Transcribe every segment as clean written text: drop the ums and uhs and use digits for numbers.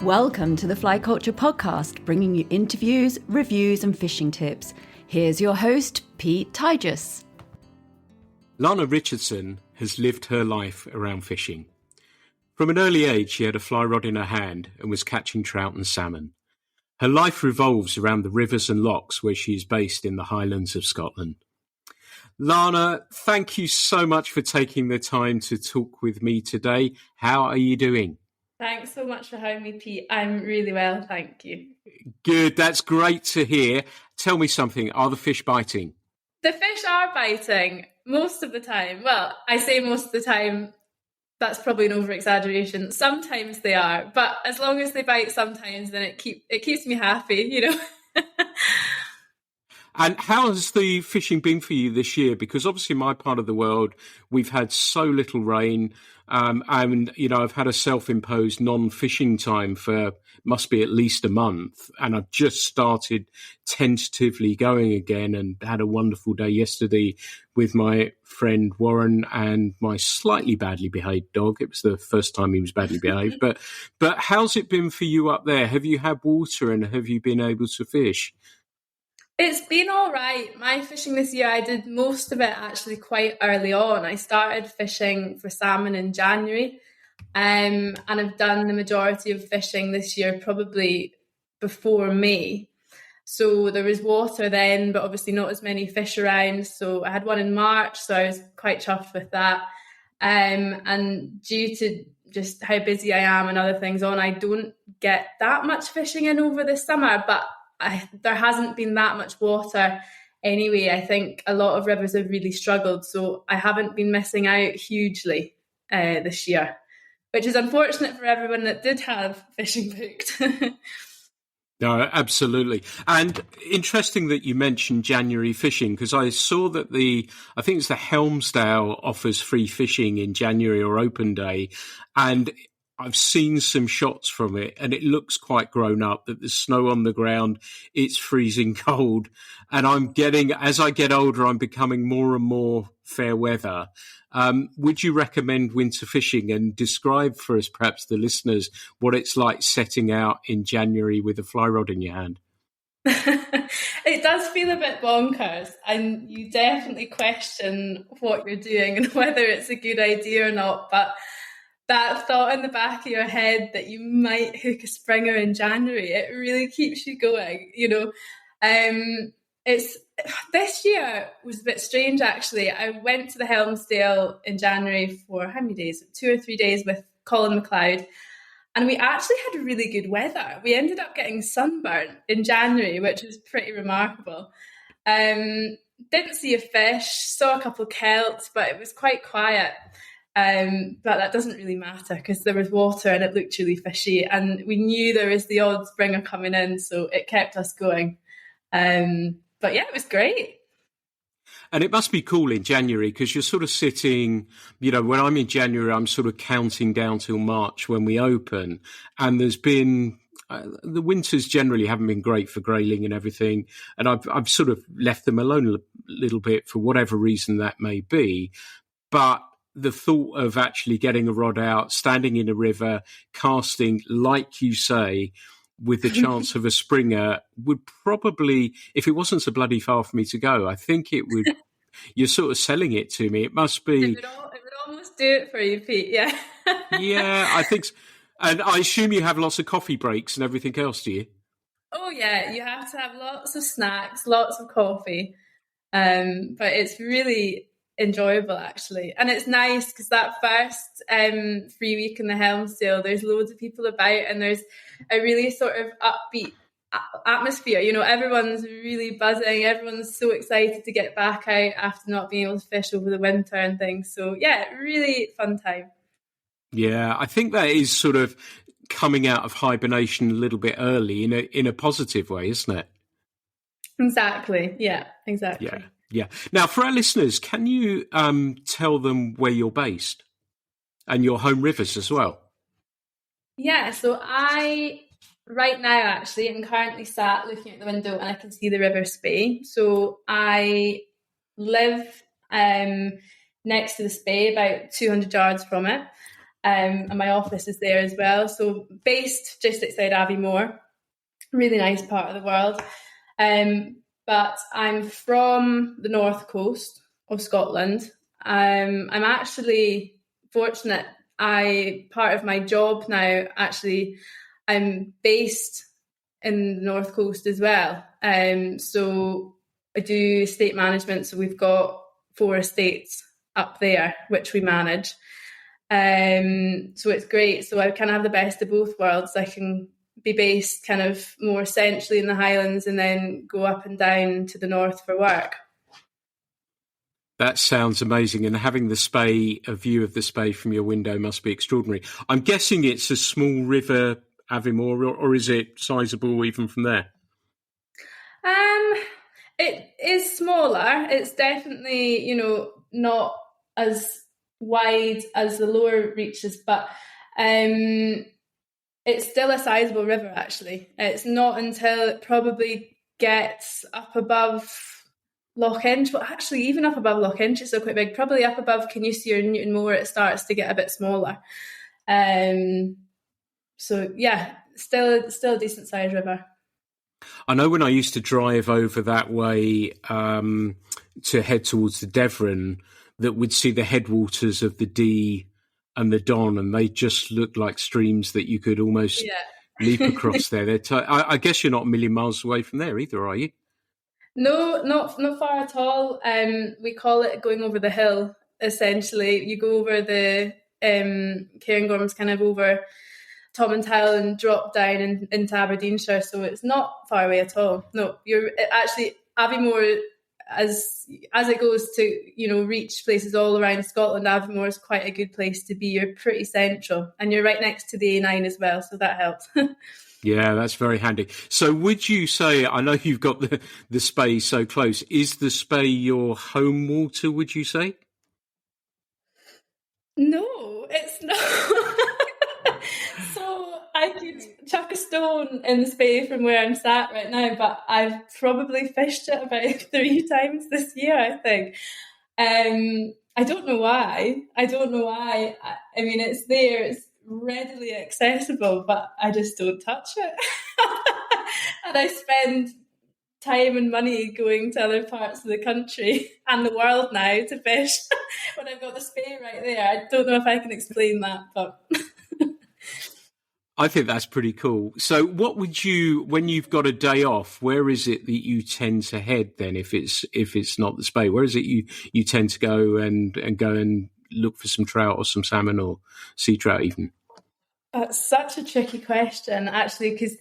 Welcome to the Fly Culture Podcast, bringing you interviews, reviews and fishing tips. Here's your host, Pete Tigus. Lana Richardson has lived her life around fishing. From an early age, she had a fly rod in her hand and was catching trout and salmon. Her life revolves around the rivers and lochs where she is based in the Highlands of Scotland. Lana, thank you so much for taking the time to talk with me today. How are you doing? Thanks so much for having me, Pete. I'm really well, thank you. Good, that's great to hear. Tell me something, are the fish biting? The fish are biting most of the time. Well, I say most of the time, that's probably an over-exaggeration. Sometimes they are, but as long as they bite sometimes, then it keeps me happy, you know. And how has the fishing been for you this year? Because obviously in my part of the world, we've had so little rain. And, you know, I've had a self-imposed non-fishing time for must be at least a month. And I've just started tentatively going again and had a wonderful day yesterday with my friend Warren and my slightly badly behaved dog. It was the first time he was badly behaved. But how's it been for you up there? Have you had water and have you been able to fish? It's been all right. My fishing this year, I did most of it actually quite early on. I started fishing for salmon in January, and I've done the majority of fishing this year probably before May. So there was water then, but obviously not as many fish around. So I had one in March, so I was quite chuffed with that. And due to just how busy I am and other things on, I don't get that much fishing in over the summer, but there hasn't been that much water anyway. I think a lot of rivers have really struggled, so I haven't been missing out hugely this year, which is unfortunate for everyone that did have fishing booked. No, absolutely. And interesting that you mentioned January fishing, because I saw that I think it's the Helmsdale offers free fishing in January or open day. And I've seen some shots from it and it looks quite grown up, that there's snow on the ground, it's freezing cold. And as I get older, I'm becoming more and more fair weather. Would you recommend winter fishing, and describe for us, perhaps the listeners, what it's like setting out in January with a fly rod in your hand? It does feel a bit bonkers, and you definitely question what you're doing and whether it's a good idea or not. But that thought in the back of your head that you might hook a springer in January, it really keeps you going, you know. This year was a bit strange, actually. I went to the Helmsdale in January for how many days? 2 or 3 days with Colin McLeod, and we actually had really good weather. We ended up getting sunburnt in January, which was pretty remarkable. Didn't see a fish, saw a couple of kelts, but it was quite quiet. But that doesn't really matter because there was water and it looked really fishy, and we knew there was the odd springer coming in, so it kept us going. But yeah, it was great. And it must be cool in January because you're sort of sitting, you know, when I'm in January, I'm sort of counting down till March when we open. And there's been, the winters generally haven't been great for grayling and everything. And I've sort of left them alone a little bit for whatever reason that may be. But the thought of actually getting a rod out, standing in a river, casting, like you say, with the chance of a springer would probably, if it wasn't so bloody far for me to go, I think it would, you're sort of selling it to me. It must be. It would almost do it for you, Pete, yeah. Yeah, I think so. And I assume you have lots of coffee breaks and everything else, do you? Oh, yeah, you have to have lots of snacks, lots of coffee. But it's really enjoyable, actually. And it's nice because that first free week in the Helmsdale, there's loads of people about and there's a really sort of upbeat atmosphere. You know, everyone's really buzzing. Everyone's so excited to get back out after not being able to fish over the winter and things. So, yeah, really fun time. Yeah, I think that is sort of coming out of hibernation a little bit early in a positive way, isn't it? Exactly. Yeah, exactly. Yeah. Yeah. Now, for our listeners, can you tell them where you're based and your home rivers as well? Yeah, so I, right now, actually, am currently sat looking at the window and I can see the River Spey. So I live next to the Spey, about 200 yards from it. and my office is there as well. So based just outside Aviemore, really nice part of the world. But I'm from the north coast of Scotland. I'm actually fortunate. Part of my job now, actually, I'm based in the north coast as well. So I do estate management. So we've got 4 estates up there, which we manage. So it's great. So I kind of have the best of both worlds. I can be based kind of more centrally in the Highlands and then go up and down to the north for work. That sounds amazing. And having a view of the Spey from your window must be extraordinary. I'm guessing it's a small river, Aviemore, or is it sizable even from there? It is smaller. It's definitely, not as wide as the lower reaches, but it's still a sizable river, actually. It's not until it probably gets up above Loch Inch, but actually even up above Loch Inch it's still quite big. Probably up above Canusia or Newton Moor it starts to get a bit smaller. So yeah, still a decent sized river. I know when I used to drive over that way to head towards the Devon, that we'd see the headwaters of the Dee and the Don, and they just looked like streams that you could almost leap across there. I guess you're not a million miles away from there either, are you? No, not far at all. We call it going over the hill, essentially. You go over the Cairngorms, kind of over Tomintoul and drop down into Aberdeenshire, so it's not far away at all. No, you're actually Aviemore, as it goes to reach places all around Scotland. Aviemore is quite a good place to be. You're pretty central, and you're right next to the A9 as well, so that helps. Yeah, that's very handy. So would you say, I know you've got the Spey so close, is the Spey your home water, would you say? No, it's not. So I could chuck a stone in the Spey from where I'm sat right now, but I've probably fished it about 3 times this year, I think. I don't know why. I mean, it's there. It's readily accessible, but I just don't touch it. And I spend time and money going to other parts of the country and the world now to fish when I've got the Spey right there. I don't know if I can explain that, but I think that's pretty cool. So what would you, when you've got a day off, where is it that you tend to head then if it's not the Spey? Where is it you tend to go and look for some trout or some salmon or sea trout even? That's such a tricky question, actually, because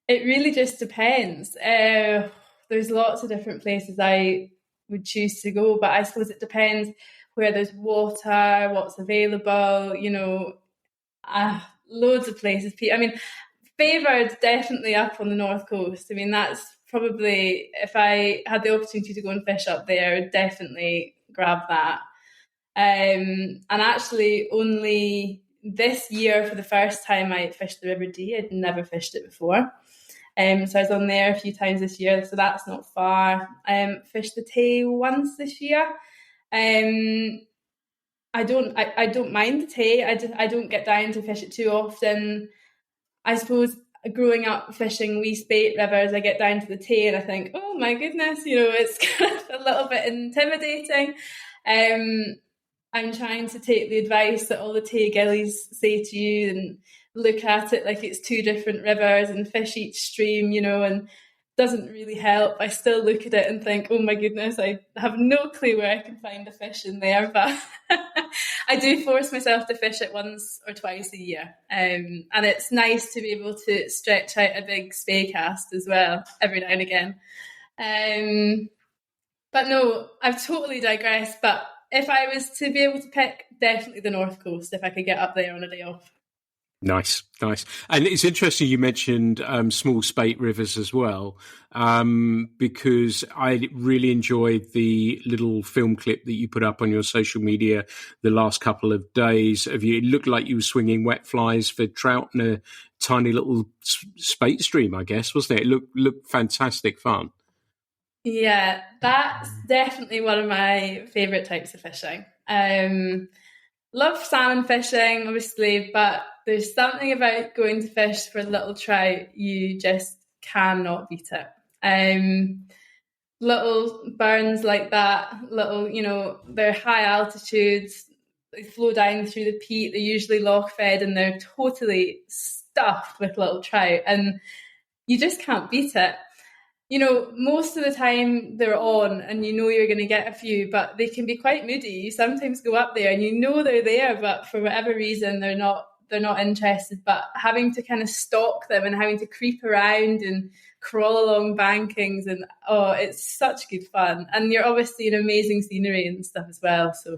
it really just depends. There's lots of different places I would choose to go, but I suppose it depends where there's water, what's available, loads of places. I mean, favoured definitely up on the north coast. I mean, that's probably, if I had the opportunity to go and fish up there, I'd definitely grab that. And actually only this year, for the first time, I fished the River Dee. I'd never fished it before. So I was on there a few times this year, so that's not far. Fished the Tay once this year. I don't mind the Tay. I don't get down to fish it too often. I suppose growing up fishing wee spate rivers, I get down to the Tay and I think, oh my goodness, it's kind of a little bit intimidating. I'm trying to take the advice that all the Tay gillies say to you and look at it like it's 2 different rivers and fish each stream, and doesn't really help. I still look at it and think, oh my goodness, I have no clue where I can find a fish in there, but I do force myself to fish it once or twice a year. And it's nice to be able to stretch out a big Spey cast as well every now and again. But no, I've totally digressed, but if I was to be able to pick, definitely the north coast if I could get up there on a day off. Nice. And it's interesting you mentioned small spate rivers as well, because I really enjoyed the little film clip that you put up on your social media the last couple of days of you. It looked like you were swinging wet flies for trout in a tiny little spate stream, I guess, wasn't it? It looked fantastic fun. Yeah, that's definitely one of my favourite types of fishing. love salmon fishing, obviously, but there's something about going to fish for little trout, you just cannot beat it. Little burns like that, little, they're high altitudes, they flow down through the peat, they're usually loch fed, and they're totally stuffed with little trout, and you just can't beat it. Most of the time they're on and you're going to get a few, but they can be quite moody. You sometimes go up there and they're there, but for whatever reason they're not interested. But having to kind of stalk them and having to creep around and crawl along bankings, and it's such good fun. And you're obviously in amazing scenery and stuff as well. So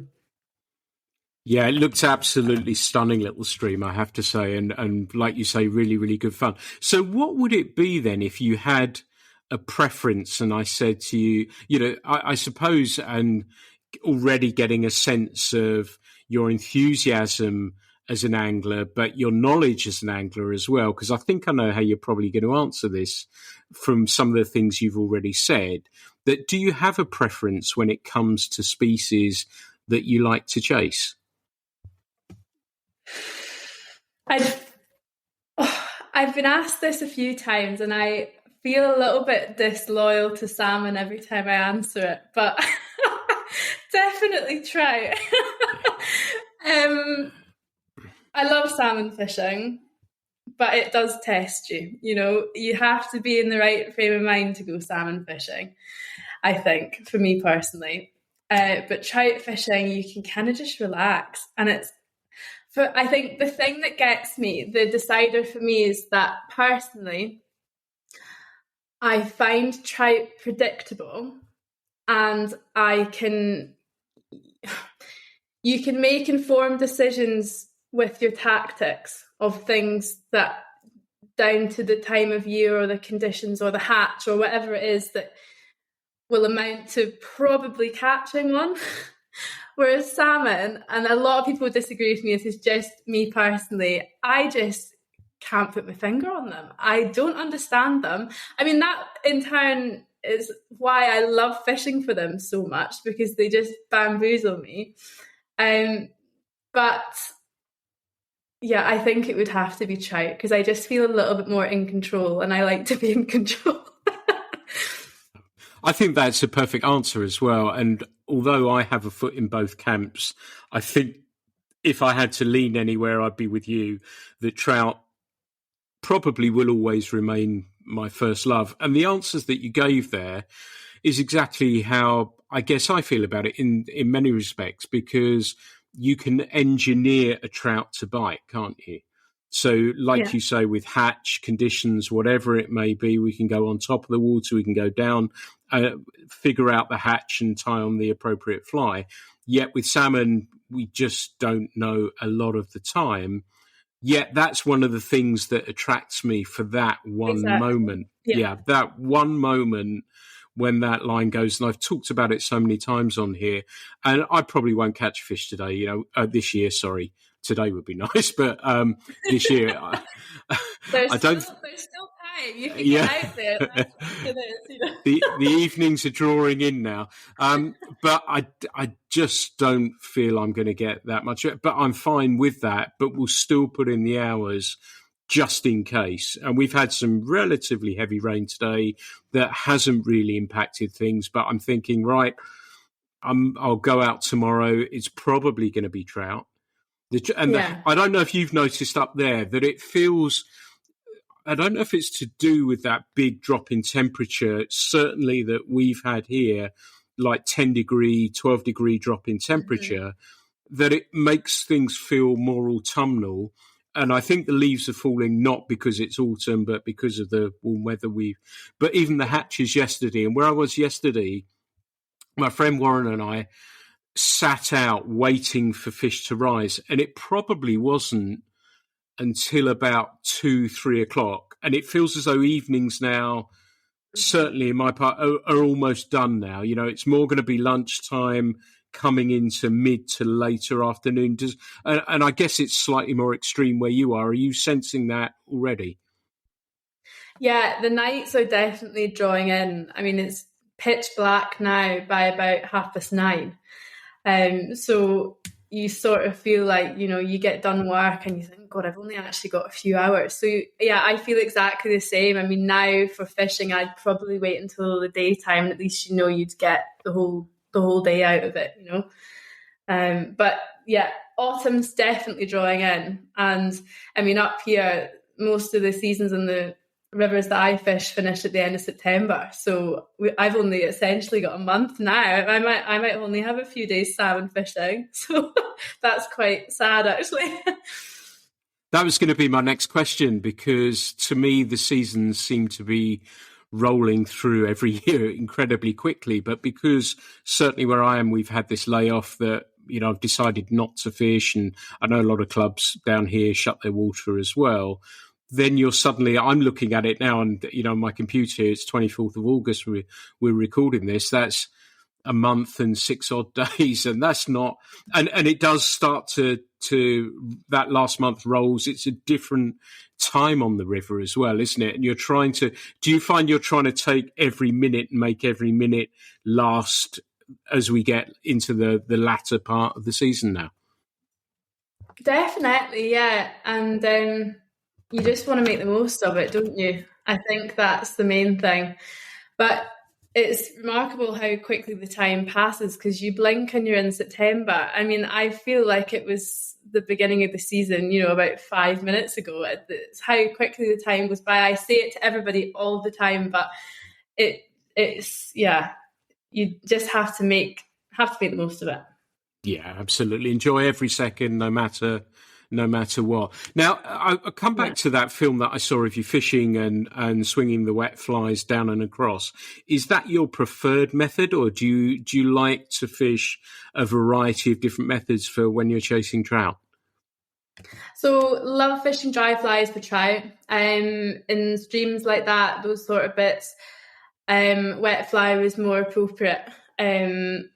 yeah, it looked absolutely stunning little stream, I have to say, and like you say, really, really good fun. So what would it be then if you had a preference and I said to you, I suppose, and already getting a sense of your enthusiasm as an angler, but your knowledge as an angler as well, because I think I know how you're probably going to answer this from some of the things you've already said, that do you have a preference when it comes to species that you like to chase? I've been asked this a few times, and I feel a little bit disloyal to salmon every time I answer it, but definitely trout. I love salmon fishing, but it does test you. You have to be in the right frame of mind to go salmon fishing, I think, for me personally. But trout fishing, you can kind of just relax, and I think the thing that gets me, the decider for me, is that personally, I find trout predictable, and you can make informed decisions with your tactics of things that, down to the time of year or the conditions or the hatch or whatever it is, that will amount to probably catching one. Whereas salmon, and a lot of people disagree with me, this is just me personally, I just can't put my finger on them. I don't understand them. I mean, that in turn is why I love fishing for them so much, because they just bamboozle me. But yeah, I think it would have to be trout, because I just feel a little bit more in control, and I like to be in control. I think that's a perfect answer as well. And although I have a foot in both camps, I think if I had to lean anywhere, I'd be with you, that trout probably will always remain my first love. And the answers that you gave there is exactly how I guess I feel about it in many respects, because you can engineer a trout to bite, can't you? So like you say, with hatch conditions, whatever it may be, we can go on top of the water, we can go down, figure out the hatch and tie on the appropriate fly. Yet with salmon, we just don't know a lot of the time. Yet that's one of the things that attracts me for that one moment. Yeah, that one moment when that line goes, and I've talked about it so many times on here, and I probably won't catch fish today, this year, sorry. Today would be nice, but this year, there's still time. You can get out there. That's what it is, the evenings are drawing in now, but I just don't feel I'm going to get that much. But I'm fine with that. But we'll still put in the hours just in case. And we've had some relatively heavy rain today that hasn't really impacted things. But I'm thinking, right, I'll go out tomorrow. It's probably going to be trout. I don't know if you've noticed up there that it feels, I don't know if it's to do with that big drop in temperature, certainly that we've had here, like 10 degree, 12 degree drop in temperature, that it makes things feel more autumnal. And I think the leaves are falling not because it's autumn, but because of the warm weather but even the hatches yesterday, and where I was yesterday, my friend Warren and I sat out waiting for fish to rise, and it probably wasn't until about 2-3 o'clock, and it feels as though evenings now, certainly in my part, are almost done now. It's more going to be lunchtime coming into mid to later afternoon. And I guess it's slightly more extreme where you are you sensing that already? Yeah, the nights are definitely drawing in. I mean, it's pitch black now by about 9:30. So you sort of feel like, you get done work and you think, God, I've only actually got a few hours. So yeah, I feel exactly the same. I mean, now for fishing, I'd probably wait until the daytime, and at least you'd get the whole day out of it, But yeah, autumn's definitely drawing in. And I mean, up here, most of the seasons in the rivers that I fish finish at the end of September. So I've only essentially got a month now. I might only have a few days salmon fishing. So that's quite sad, actually. That was going to be my next question, because to me, the seasons seem to be rolling through every year incredibly quickly. But because certainly where I am, we've had this layoff that, I've decided not to fish. And I know a lot of clubs down here shut their water as well. Then I'm looking at it now, and, my computer, it's 24th of August. We're recording this. That's a month and 6 odd days. And that's not, and it does start to that last month rolls. It's a different time on the river as well, isn't it? And do you find you're trying to take every minute and make every minute last as we get into the latter part of the season now? Definitely, yeah. And you just want to make the most of it, don't you? I think that's the main thing. But it's remarkable how quickly the time passes, because you blink and you're in September. I mean, I feel like it was the beginning of the season, about 5 minutes ago. It's how quickly the time goes by. I say it to everybody all the time, but it's you just have to make the most of it. Yeah, absolutely. Enjoy every second, no matter what. Now, I'll come back to that film that I saw of you fishing and swinging the wet flies down and across. Is that your preferred method, or do you like to fish a variety of different methods for when you're chasing trout? So, love fishing dry flies for trout. In streams like that, those sort of bits, wet fly was more appropriate. And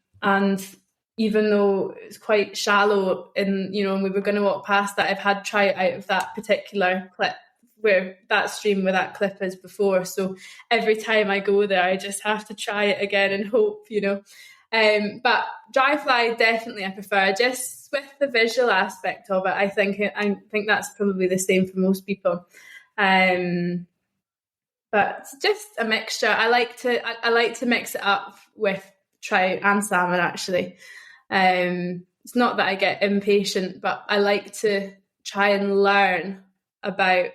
even though it's quite shallow and we were going to walk past that, I've had trout out of that particular clip, where that stream where that clip is before. So every time I go there, I just have to try it again and hope, But dry fly, definitely I prefer, just with the visual aspect of it. I think that's probably the same for most people. But just a mixture. I like to mix it up with trout and salmon, actually. It's not that I get impatient, but I like to try and learn about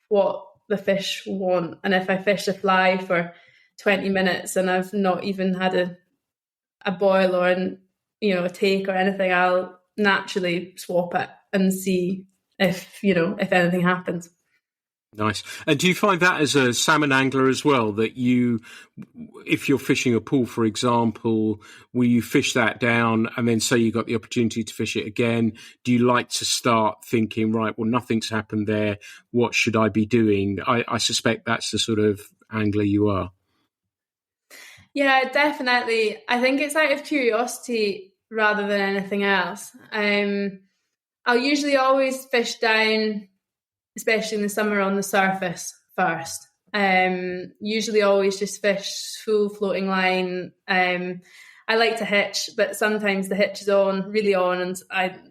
what the fish want. And if I fish a fly for 20 minutes and I've not even had a boil or a take or anything, I'll naturally swap it and see if anything happens. Nice. And do you find that as a salmon angler as well, that if you're fishing a pool, for example, will you fish that down and then say you got the opportunity to fish it again? Do you like to start thinking, right, well, nothing's happened there, what should I be doing? I suspect that's the sort of angler you are. Yeah, definitely. I think it's out of curiosity rather than anything else. I'll usually always fish down, especially in the summer, on the surface first. Usually always just fish full floating line. I like to hitch, but sometimes the hitch is really on, and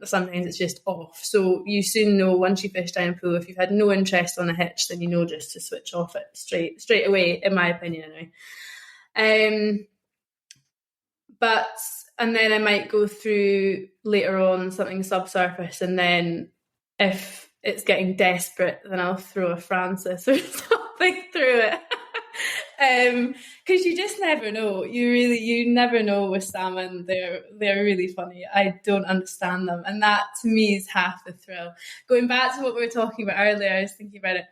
sometimes it's just off. So you soon know, once you fish down a pool, if you've had no interest on a hitch, then you know just to switch off it straight away, in my opinion anyway. And then I might go through later on something subsurface, and then if it's getting desperate, then I'll throw a Francis or something through it. Because you just never know. You never know with salmon. They're really funny. I don't understand them, and that to me is half the thrill. Going back to what we were talking about earlier, I was thinking about it.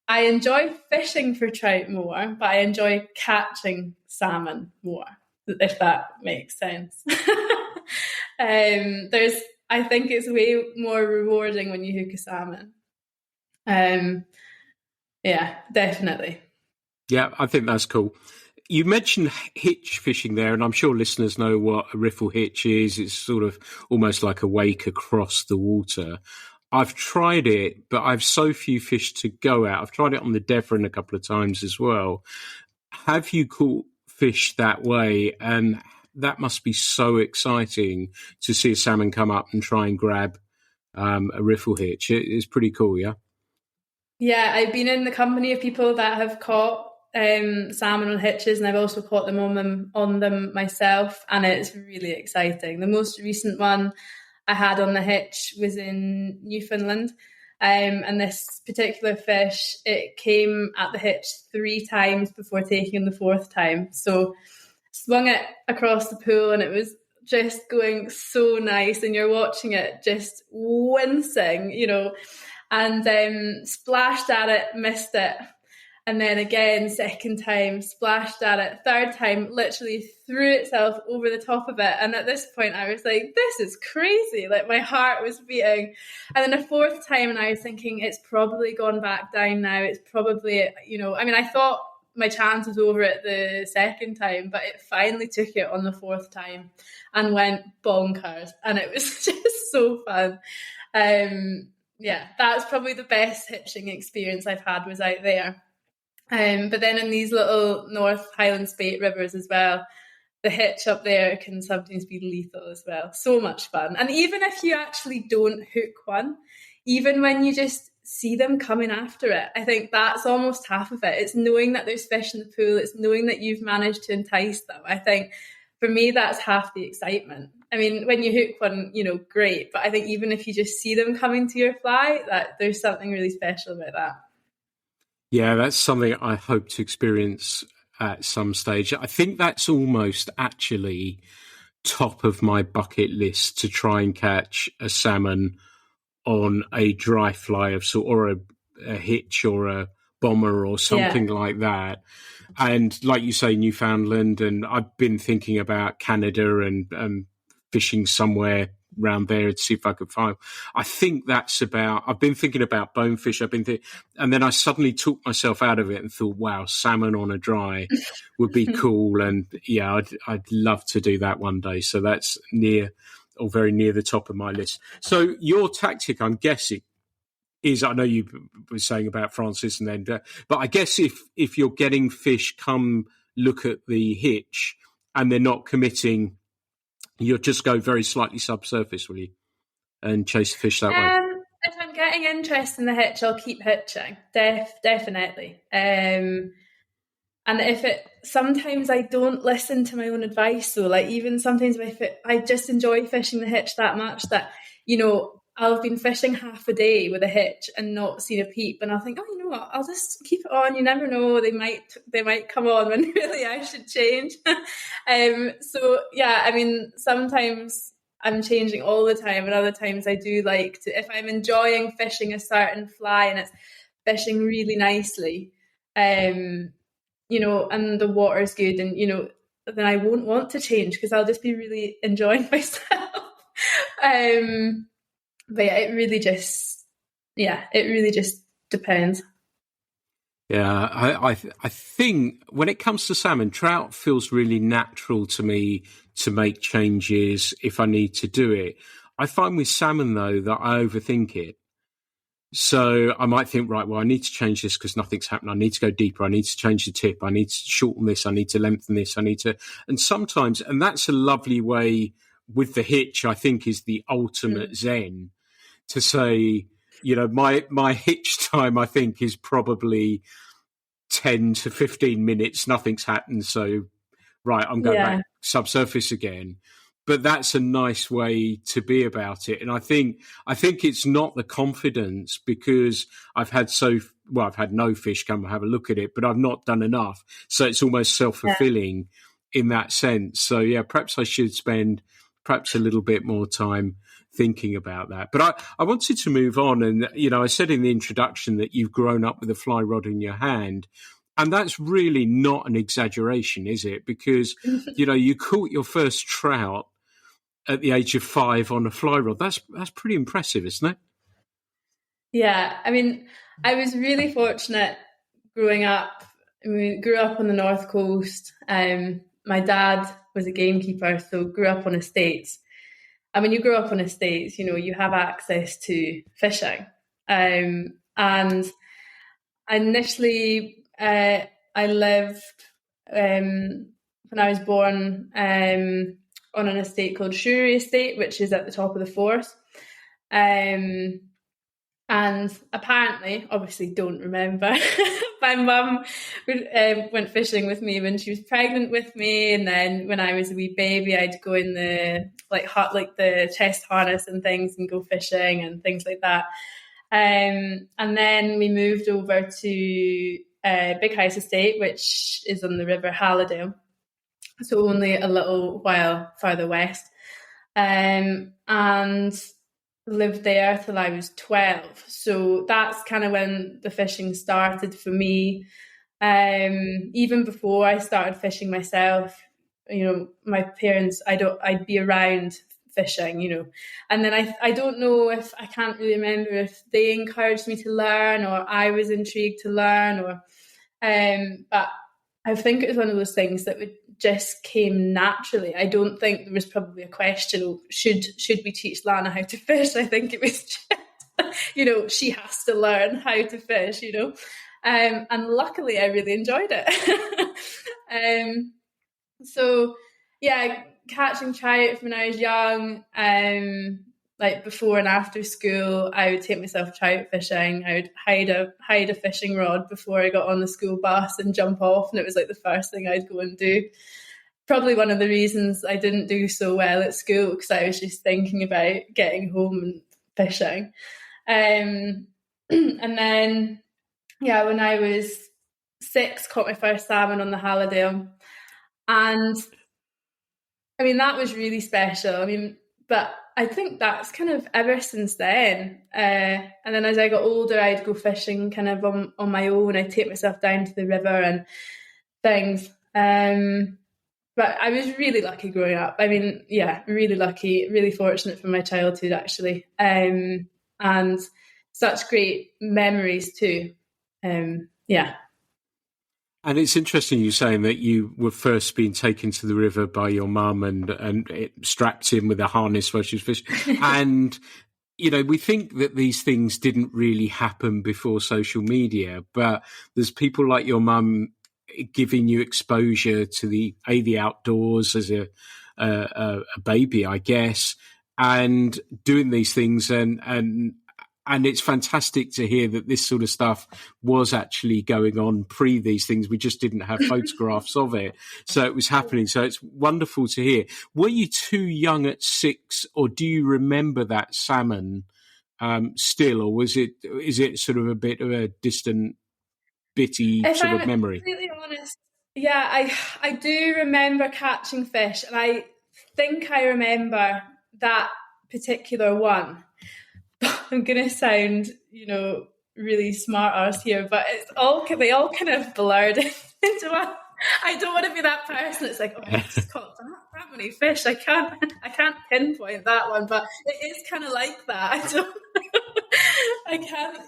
I enjoy fishing for trout more, but I enjoy catching salmon more, if that makes sense. I think it's way more rewarding when you hook a salmon. Yeah, definitely. Yeah, I think that's cool. You mentioned hitch fishing there, and I'm sure listeners know what a riffle hitch is. It's sort of almost like a wake across the water. I've tried it, but I've so few fish to go out. I've tried it on the Devon a couple of times as well. Have you caught fish that way? And that must be so exciting to see a salmon come up and try and grab a riffle hitch. It's pretty cool, yeah? Yeah, I've been in the company of people that have caught salmon on hitches, and I've also caught them on them myself, and it's really exciting. The most recent one I had on the hitch was in Newfoundland, and this particular fish, it came at the hitch 3 times before taking the 4th time. So swung it across the pool, and it was just going so nice, and you're watching it just wincing, and splashed at it, missed it. And then again, 2nd time, splashed at it. 3rd time, literally threw itself over the top of it. And at this point, I was like, this is crazy. Like, my heart was beating. And then a 4th time, and I was thinking, it's probably gone back down now. It's probably, I thought my chance was over at the 2nd time, but it finally took it on the 4th time and went bonkers. And it was just so fun. Yeah, that's probably the best hitching experience I've had, was out there. But then in these little North Highland Spate rivers as well, the hitch up there can sometimes be lethal as well. So much fun. And even if you actually don't hook one, even when you just see them coming after it, I think that's almost half of it. It's knowing that there's fish in the pool. It's knowing that you've managed to entice them. I think for me, that's half the excitement. I mean, when you hook one, great. But I think even if you just see them coming to your fly, that there's something really special about that. Yeah, that's something I hope to experience at some stage. I think that's almost actually top of my bucket list, to try and catch a salmon on a dry fly of sort, or a hitch or a bomber or something like that. And like you say, Newfoundland, and I've been thinking about Canada and fishing somewhere around there to see if I could find. I think that's about. I've been thinking about bonefish. And then I suddenly took myself out of it and thought, wow, salmon on a dry would be cool. And yeah, I'd love to do that one day. So that's very near the top of my list. So your tactic, I'm guessing, is, I know you were saying about Francis and then, but I guess if you're getting fish come look at the hitch and they're not committing, you'll just go very slightly subsurface, will you, and chase the fish that way? If I'm getting interest in the hitch, I'll keep hitching. Definitely. And sometimes I don't listen to my own advice. So like, even sometimes I just enjoy fishing the hitch that much that, I've been fishing half a day with a hitch and not seen a peep, and I'll think, oh, you know what, I'll just keep it on. You never know, they might come on when really I should change. So yeah, I mean, sometimes I'm changing all the time, and other times I do like to, if I'm enjoying fishing a certain fly and it's fishing really nicely, and the water's good, and then I won't want to change because I'll just be really enjoying myself. But yeah, it really just depends. Yeah, I think when it comes to salmon, trout feels really natural to me to make changes if I need to do it. I find with salmon, though, that I overthink it. So I might think, right, well, I need to change this because nothing's happened. I need to go deeper. I need to change the tip. I need to shorten this. I need to lengthen this. And sometimes, and that's a lovely way with the hitch, I think, is the ultimate zen. To say, my hitch time, I think, is probably 10 to 15 minutes. Nothing's happened. So, right, I'm going back subsurface again. But that's a nice way to be about it. And I think it's not the confidence, because I've had no fish come and have a look at it, but I've not done enough. So it's almost self-fulfilling in that sense. So, yeah, perhaps I should spend perhaps a little bit more time thinking about that. But I wanted to move on. And, I said in the introduction that you've grown up with a fly rod in your hand. And that's really not an exaggeration, is it? Because, you caught your first trout at the age of 5 on a fly rod. That's pretty impressive, isn't it? Yeah. I mean, I was really fortunate growing up. We grew up on the North Coast. My dad was a gamekeeper, so grew up on estates. And when you grow up on estates, you have access to fishing. And initially, I lived when I was born on an estate called Shuri Estate, which is at the top of the Forth. And apparently, obviously don't remember, my mum went fishing with me when she was pregnant with me, and then when I was a wee baby, I'd go in the the chest harness and things and go fishing and things like that. And then we moved over to Big House Estate, which is on the River Hallidale, so only a little while further west, and lived there till I was 12. So that's kind of when the fishing started for me. Even before I started fishing myself, my parents, I'd be around fishing, and then I don't know, if I can't really remember if they encouraged me to learn or I was intrigued to learn, or but I think it was one of those things that just came naturally. I don't think there was probably a question, should we teach Lana how to fish? I think it was just, she has to learn how to fish, and luckily I really enjoyed it. So yeah, catching trout when I was young, like before and after school, I would take myself trout fishing. I would hide a fishing rod before I got on the school bus and jump off, and it was like the first thing I'd go and do. Probably one of the reasons I didn't do so well at school, because I was just thinking about getting home and fishing. And then, yeah, when I was 6, caught my first salmon on the Hallidale, and I mean, that was really special. But I think that's kind of ever since then. And then as I got older, I'd go fishing kind of on my own. I'd take myself down to the river and things. But I was really lucky growing up. Really lucky, really fortunate for my childhood, actually. And such great memories too. Yeah. And it's interesting you saying that you were first being taken to the river by your mum and it strapped in with a harness while she was fishing. And, we think that these things didn't really happen before social media, but there's people like your mum giving you exposure to the outdoors as a baby, I guess, and doing these things. And it's fantastic to hear that this sort of stuff was actually going on pre these things. We just didn't have photographs of it. So it was happening. So it's wonderful to hear. Were you too young at 6, or do you remember that salmon still, or is it sort of a bit of a distant, bitty sort of memory? If I'm completely honest, yeah, I do remember catching fish, and I think I remember that particular one. I'm going to sound, really smart arse here, but they all kind of blurred into one. I don't want to be that person that's like, I just caught that many fish. I can't pinpoint that one, but it is kind of like that. I can't,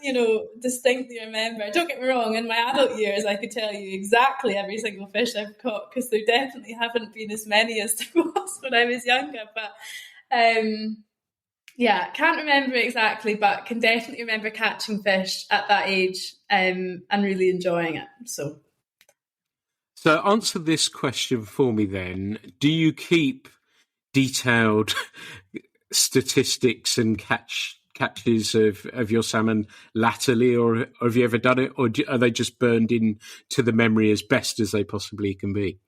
distinctly remember. Don't get me wrong, in my adult years, I could tell you exactly every single fish I've caught, because there definitely haven't been as many as there was when I was younger. But yeah, can't remember exactly, but can definitely remember catching fish at that age and really enjoying it. So answer this question for me then. Do you keep detailed statistics and catches of your salmon latterly, or have you ever done it, or are they just burned into the memory as best as they possibly can be?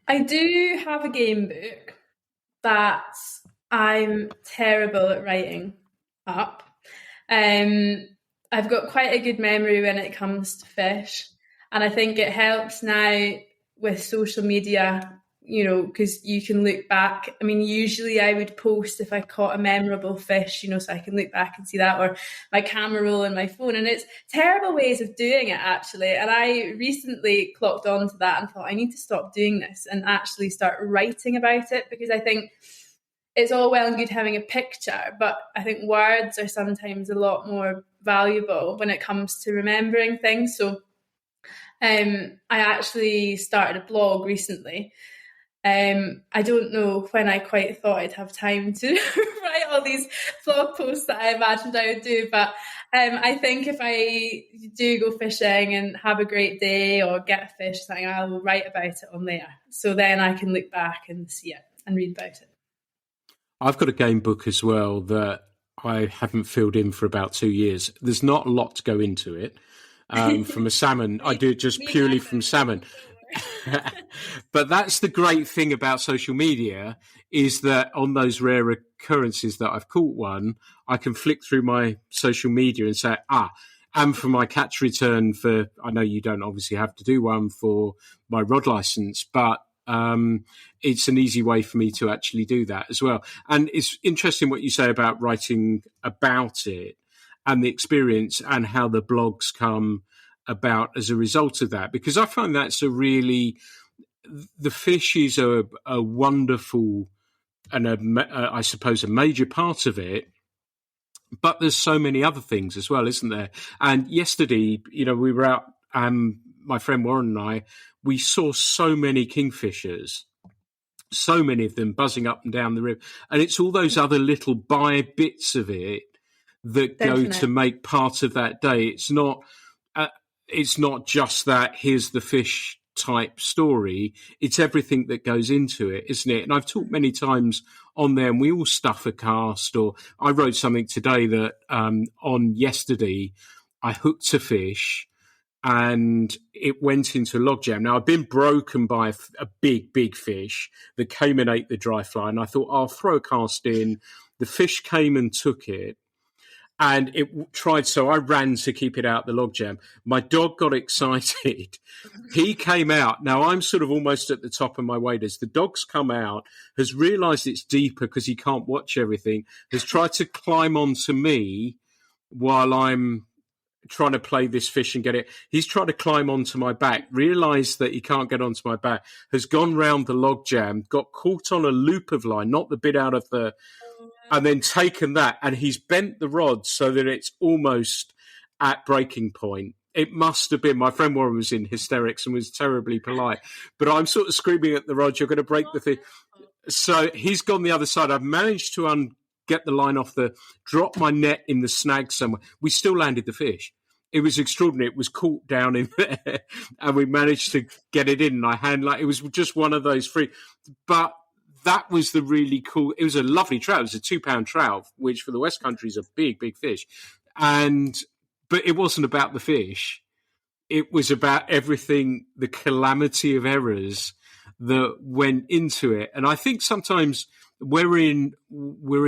I do have a game book that I'm terrible at writing up. I've got quite a good memory when it comes to fish, and I think it helps now with social media, because you can look back. Usually I would post if I caught a memorable fish, so I can look back and see that, or my camera roll in my phone, and it's terrible ways of doing it, actually. And I recently clocked on to that and thought, I need to stop doing this and actually start writing about it, because I think it's all well and good having a picture, but I think words are sometimes a lot more valuable when it comes to remembering things. So I actually started a blog recently. I don't know when I quite thought I'd have time to write all these blog posts that I imagined I would do, but I think if I do go fishing and have a great day or get a fish, something, I will write about it on there. So then I can look back and see it and read about it. I've got a game book as well that I haven't filled in for about 2 years. There's not a lot to go into it. From a salmon, I do it just purely from salmon. But that's the great thing about social media, is that on those rare occurrences that I've caught one, I can flick through my social media and say, and for my catch return for, I know you don't obviously have to do one for my rod license, but it's an easy way for me to actually do that as well. And it's interesting what you say about writing about it and the experience and how the blogs come about as a result of that, because I find that's the fish is a wonderful and I suppose a major part of it, but there's so many other things as well, isn't there? And yesterday, we were out, my friend Warren and I, we saw so many kingfishers, so many of them buzzing up and down the river, and it's all those other little bits of it that go to make part of that day. It's not just that here's the fish type story. It's everything that goes into it, isn't it? And I've talked many times on there, and we all stuff a cast, or I wrote something today that on yesterday I hooked a fish and it went into a logjam. Now, I've been broken by a big fish that came and ate the dry fly, and I thought, I'll throw a cast in. The fish came and took it, and it tried, so I ran to keep it out the logjam. My dog got excited. He came out. Now, I'm sort of almost at the top of my waders. The dog's come out, has realised it's deeper because he can't watch everything, has tried to climb onto me while I'm trying to play this fish and get it. He's tried to climb onto my back, realised that he can't get onto my back, has gone round the logjam, got caught on a loop of line, not the bit out of the... and then taken that, and he's bent the rod so that it's almost at breaking point. It must have been, my friend Warren was in hysterics and was terribly polite, but I'm sort of screaming at the rod, you're going to break the thing. So he's gone the other side. I've managed to get the line off drop my net in the snag somewhere. We still landed the fish. It was extraordinary. It was caught down in there, and we managed to get it in. And it was just one of those free, but that was the really cool. It was a lovely trout. It was a 2-pound trout, which for the West Country is a big fish. But it wasn't about the fish. It was about everything, the calamity of errors that went into it. And I think sometimes we're in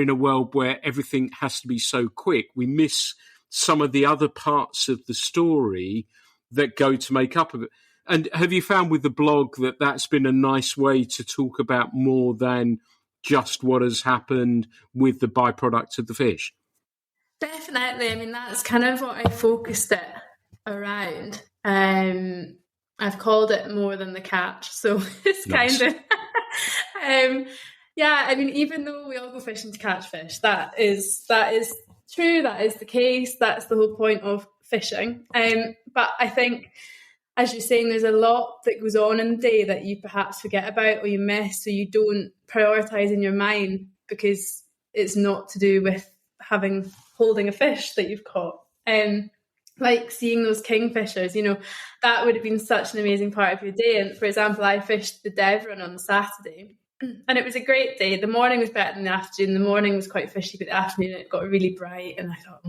a world where everything has to be so quick. We miss some of the other parts of the story that go to make up of it. And have you found with the blog that that's been a nice way to talk about more than just what has happened with the byproduct of the fish? Definitely. I mean, that's kind of what I focused it around. I've called it more than the catch. So it's nice. kind of... yeah, I mean, even though we all go fishing to catch fish, that is true, that is the case, that's the whole point of fishing. But I think, as you're saying, there's a lot that goes on in the day that you perhaps forget about or you miss, or you don't prioritise in your mind because it's not to do with holding a fish that you've caught. Like seeing those kingfishers, that would have been such an amazing part of your day. And for example, I fished the Devon on Saturday, and it was a great day. The morning was better than the afternoon. The morning was quite fishy, but the afternoon it got really bright, and I thought,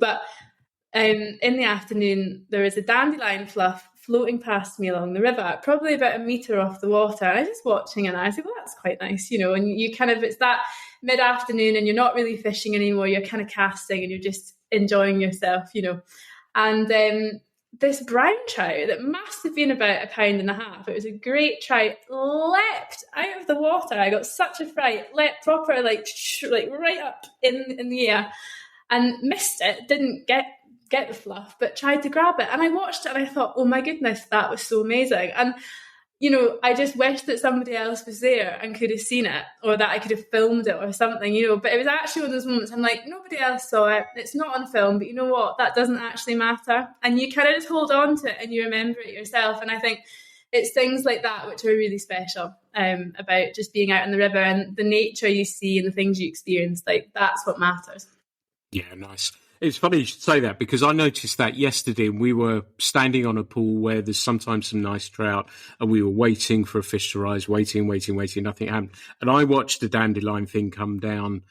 but in the afternoon there was a dandelion fluff floating past me along the river, probably about 1 metre off the water. And I was just watching, and I said, well, that's quite nice, and you kind of, it's that mid-afternoon and you're not really fishing anymore, you're kind of casting and you're just enjoying yourself, and this brown trout that must have been about 1.5 pounds, it was a great trout, leapt out of the water. I got such a fright, leapt proper like right up in the air, and missed it, didn't get the fluff, but tried to grab it. And I watched it and I thought, oh my goodness, that was so amazing. And I just wish that somebody else was there and could have seen it, or that I could have filmed it or something, but it was actually one of those moments I'm like, nobody else saw it, it's not on film, but you know what, that doesn't actually matter. And you kind of just hold on to it and you remember it yourself. And I think it's things like that which are really special about just being out on the river and the nature you see and the things you experience. Like, that's what matters. Yeah, nice. It's funny you should say that, because I noticed that yesterday. We were standing on a pool where there's sometimes some nice trout, and we were waiting for a fish to rise, waiting, nothing happened. And I watched the dandelion thing come down,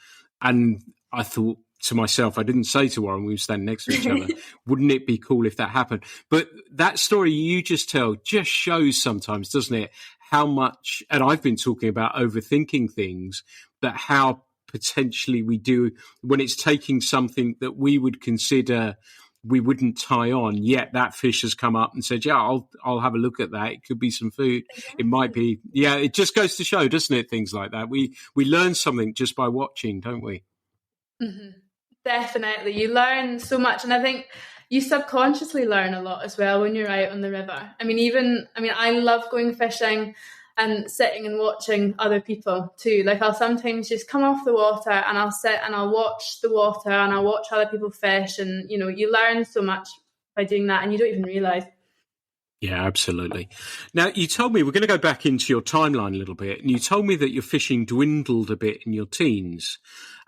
and I thought to myself, I didn't say to Warren, we were standing next to each other, wouldn't it be cool if that happened? But that story you just tell just shows sometimes, doesn't it, how much, and I've been talking about overthinking things, but how potentially we do when it's taking something that we would consider we wouldn't tie on, yet that fish has come up and said, yeah, I'll have a look at that. It could be some food. It might be, yeah, it just goes to show, doesn't it? Things like that. We learn something just by watching, don't we? Mm-hmm. Definitely. You learn so much. And I think you subconsciously learn a lot as well when you're out on the river. I love going fishing and sitting and watching other people too. Like, I'll sometimes just come off the water and I'll sit and I'll watch the water and I'll watch other people fish. And, you learn so much by doing that, and you don't even realise. Yeah, absolutely. Now, you told me, we're going to go back into your timeline a little bit, and you told me that your fishing dwindled a bit in your teens.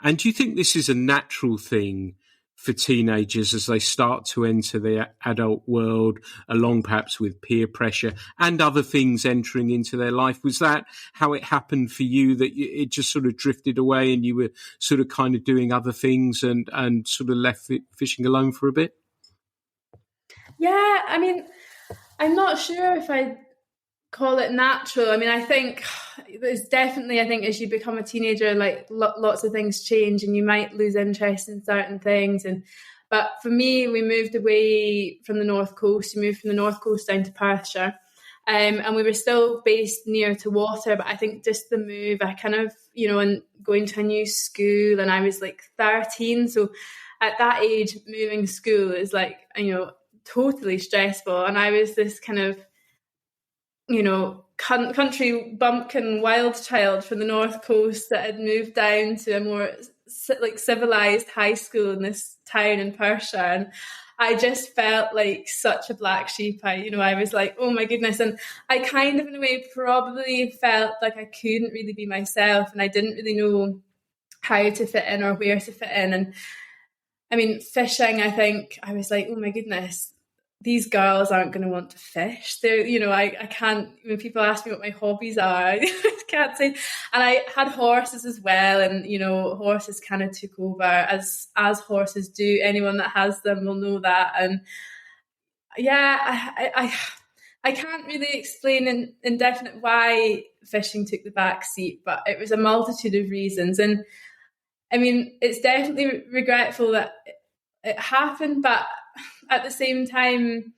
And do you think this is a natural thing for teenagers as they start to enter the adult world, along perhaps with peer pressure and other things entering into their life? Was that how it happened for you, that it just sort of drifted away and you were sort of kind of doing other things and sort of left fishing alone for a bit? Yeah, I'm not sure if I'd call it natural. I think there's definitely, as you become a teenager, like lots of things change and you might lose interest in certain things. But for me, we moved away from the North Coast. We moved from the North Coast down to Perthshire. And we were still based near to water, but I think just the move, I kind of, and going to a new school, and I was like 13. So at that age, moving school is like, totally stressful. And I was this kind of, country bumpkin wild child from the North Coast that had moved down to a more civilized high school in this town in Perthshire, and I just felt like such a black sheep. I was like, oh my goodness. And I kind of in a way probably felt like I couldn't really be myself, and I didn't really know how to fit in or where to fit in. And fishing, I think I was like, oh my goodness, these girls aren't going to want to fish. They're, I can't, when people ask me what my hobbies are, I can't say. And I had horses as well. And, horses kind of took over as horses do. Anyone that has them will know that. And yeah, I can't really explain in definite why fishing took the back seat, but it was a multitude of reasons. And it's definitely regretful that it happened, but at the same time,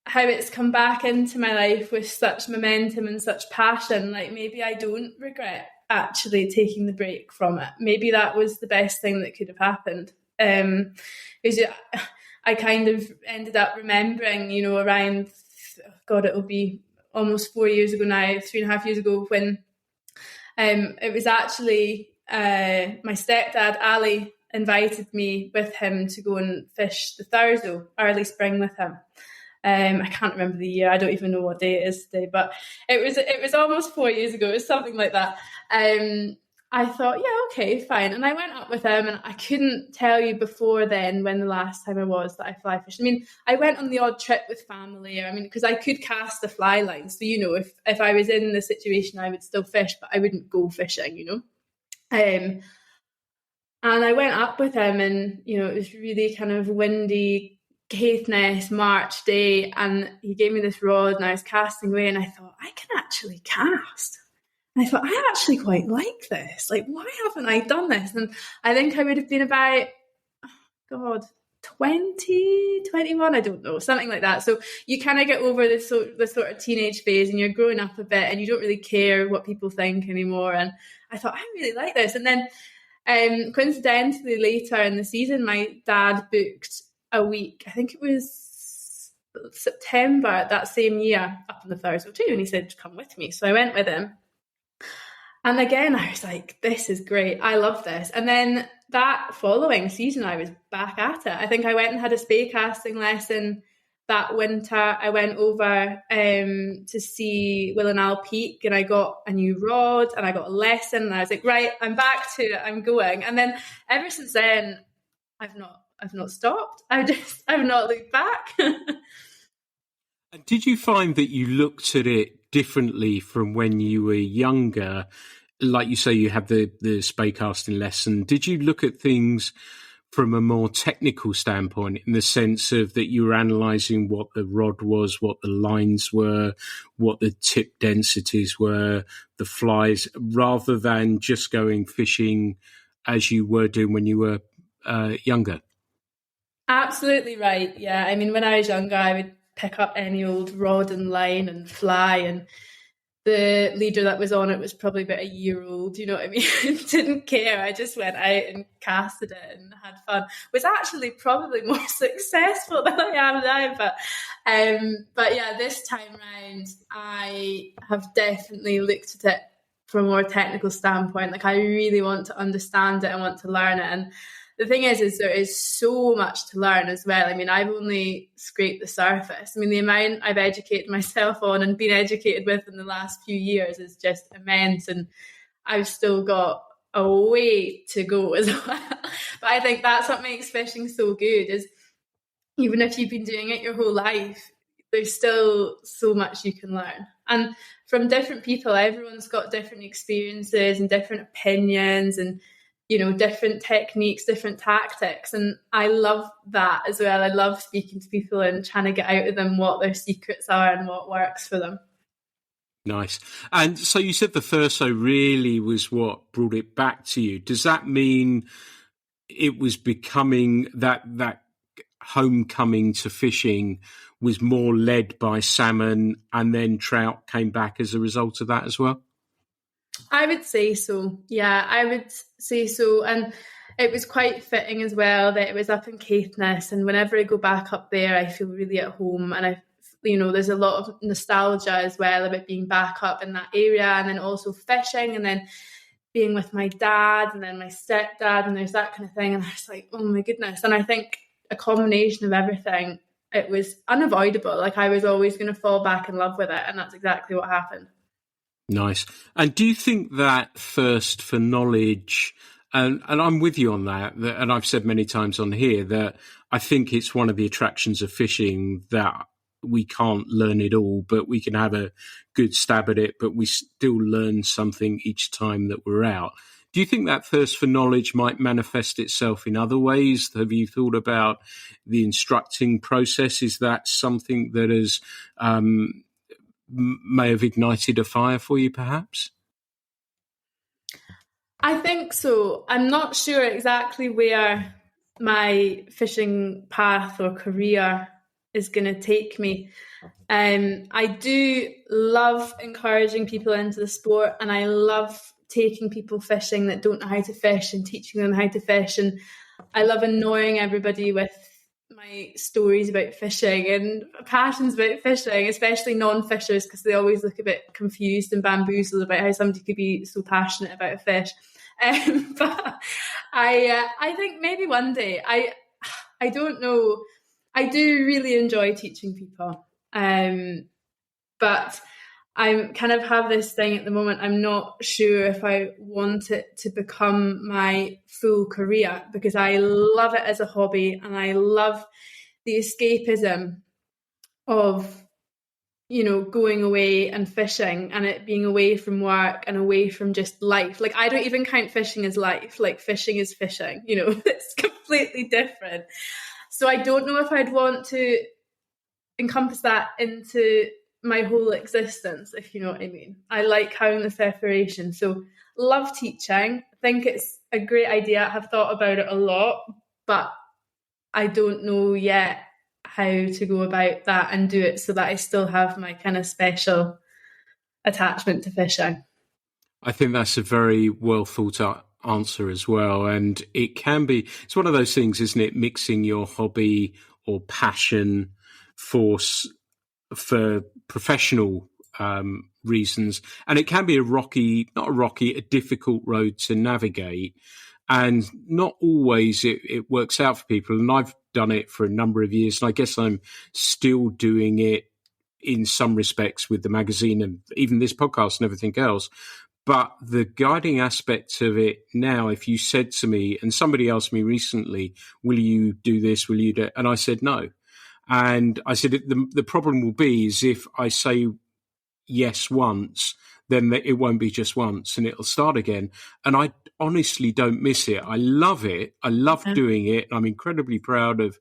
how it's come back into my life with such momentum and such passion, like maybe I don't regret actually taking the break from it. Maybe that was the best thing that could have happened. Because I kind of ended up remembering, around, God, it'll be almost 4 years ago now, 3.5 years ago, when it was actually my stepdad, Ali, invited me with him to go and fish the Thurso early spring with him. I can't remember the year. I don't even know what day it is today, but it was almost 4 years ago. It was something like that. I thought, yeah, okay, fine. And I went up with him, and I couldn't tell you before then when the last time I was that I fly fished. I went on the odd trip with family, because I could cast a fly line. So, if I was in the situation, I would still fish, but I wouldn't go fishing, And I went up with him, and, it was really kind of windy, Caithness, March day, and he gave me this rod and I was casting away, and I thought, I can actually cast. And I thought, I actually quite like this. Like, why haven't I done this? And I think I would have been about, 20, 21, I don't know, something like that. So you kind of get over this sort of teenage phase, and you're growing up a bit, and you don't really care what people think anymore. And I thought, I really like this. And then coincidentally, later in the season, my dad booked a week, I think it was September that same year, up in the Thurso too, and he said, come with me. So I went with him. And again, I was like, this is great. I love this. And then that following season, I was back at it. I think I went and had a spey casting lesson that winter. I went over to see Willenall Peak, and I got a new rod and I got a lesson, and I was like, right, I'm back to it, I'm going. And then ever since then, I've not not stopped. I've not looked back. And did you find that you looked at it differently from when you were younger? Like you say, you had the spey casting lesson. Did you look at things from a more technical standpoint, in the sense of that you were analysing what the rod was, what the lines were, what the tip densities were, the flies, rather than just going fishing as you were doing when you were younger? Absolutely right. Yeah. I mean, when I was younger, I would pick up any old rod and line and fly, and the leader that was on it was probably about a year old, you know what I mean? Didn't care. I just went out and casted it and had fun. Was actually probably more successful than I am now. But yeah, this time round, I have definitely looked at it from a more technical standpoint. Like, I really want to understand it. I want to learn it. And the thing is there is so much to learn as well. I mean, I've only scraped the surface. I mean, the amount I've educated myself on and been educated with in the last few years is just immense. And I've still got a way to go as well. But I think that's what makes fishing so good, is even if you've been doing it your whole life, there's still so much you can learn. And from different people, everyone's got different experiences and different opinions and, you know, different techniques, different tactics. And I love that as well. I love speaking to people and trying to get out of them what their secrets are and what works for them. Nice. And so you said the Thurso really was what brought it back to you. Does that mean it was becoming that homecoming to fishing was more led by salmon, and then trout came back as a result of that as well? I would say so. Yeah, I would say so. And it was quite fitting as well that it was up in Caithness. And whenever I go back up there, I feel really at home. And there's a lot of nostalgia as well about being back up in that area, and then also fishing, and then being with my dad and then my stepdad, and there's that kind of thing. And I was like, oh my goodness. And I think a combination of everything, it was unavoidable. Like, I was always going to fall back in love with it. And that's exactly what happened. Nice. And do you think that thirst for knowledge, and I'm with you on that, and I've said many times on here that I think it's one of the attractions of fishing, that we can't learn it all, but we can have a good stab at it, but we still learn something each time that we're out. Do you think that thirst for knowledge might manifest itself in other ways? Have you thought about the instructing process? Is that something that has may have ignited a fire for you, perhaps? I think so. I'm not sure exactly where my fishing path or career is going to take me. I do love encouraging people into the sport, and I love taking people fishing that don't know how to fish and teaching them how to fish. And I love annoying everybody with my stories about fishing and passions about fishing, especially non-fishers, because they always look a bit confused and bamboozled about how somebody could be so passionate about a fish. But I think maybe one day, I don't know. I do really enjoy teaching people, but I kind of have this thing at the moment. I'm not sure if I want it to become my full career, because I love it as a hobby, and I love the escapism of, you know, going away and fishing, and it being away from work and away from just life. Like, I don't even count fishing as life. Like, fishing is fishing, you know, it's completely different. So I don't know if I'd want to encompass that into my whole existence, if you know what I mean. I like having the separation. So love teaching. I think it's a great idea. I have thought about it a lot, but I don't know yet how to go about that and do it so that I still have my kind of special attachment to fishing. I think that's a very well thought out answer as well. And it's one of those things, isn't it? Mixing your hobby or passion for professional reasons. And it can be a difficult road to navigate. And not always it works out for people. And I've done it for a number of years. And I guess I'm still doing it in some respects with the magazine and even this podcast and everything else. But the guiding aspect of it now, if you said to me, and somebody asked me recently, will you do this? Will you do it? And I said no. And I said, the problem will be is if I say yes once, then it won't be just once and it'll start again. And I honestly don't miss it. I love it. I love doing it. I'm incredibly proud of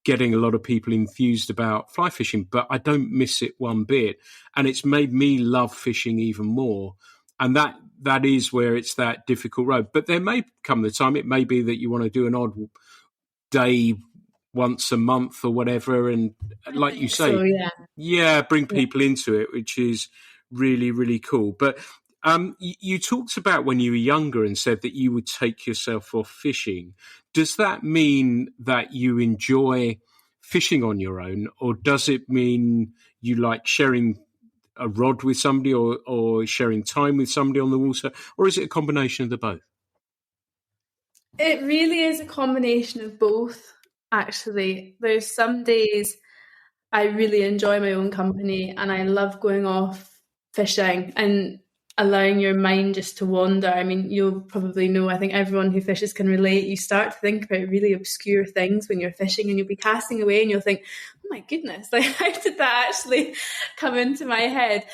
getting a lot of people enthused about fly fishing, but I don't miss it one bit. And it's made me love fishing even more. And that is where it's that difficult road. But there may come the time, it may be that you want to do an odd day once a month or whatever. And like you say, bring people into it, which is really, really cool. But you talked about when you were younger and said that you would take yourself off fishing. Does that mean that you enjoy fishing on your own, or does it mean you like sharing a rod with somebody or sharing time with somebody on the water, or is it a combination of the both? It really is a combination of both, actually. There's some days I really enjoy my own company and I love going off fishing and allowing your mind just to wander. I mean, you'll probably know, I think everyone who fishes can relate. You start to think about really obscure things when you're fishing, and you'll be casting away and you'll think, oh my goodness, like how did that actually come into my head?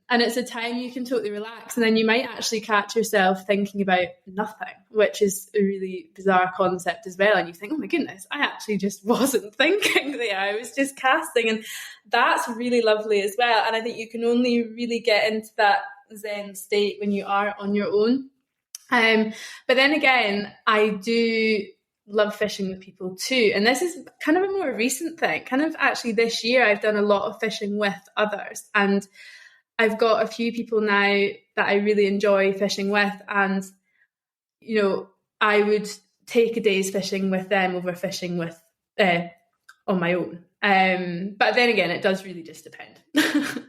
And it's a time you can totally relax, and then you might actually catch yourself thinking about nothing, which is a really bizarre concept as well. And you think, oh my goodness, I actually just wasn't thinking there. I was just casting, and that's really lovely as well. And I think you can only really get into that Zen state when you are on your own. But then again, I do love fishing with people too. And this is kind of a more recent thing. Kind of actually this year, I've done a lot of fishing with others, and I've got a few people now that I really enjoy fishing with, and, you know, I would take a day's fishing with them over fishing with on my own. But then again, it does really just depend.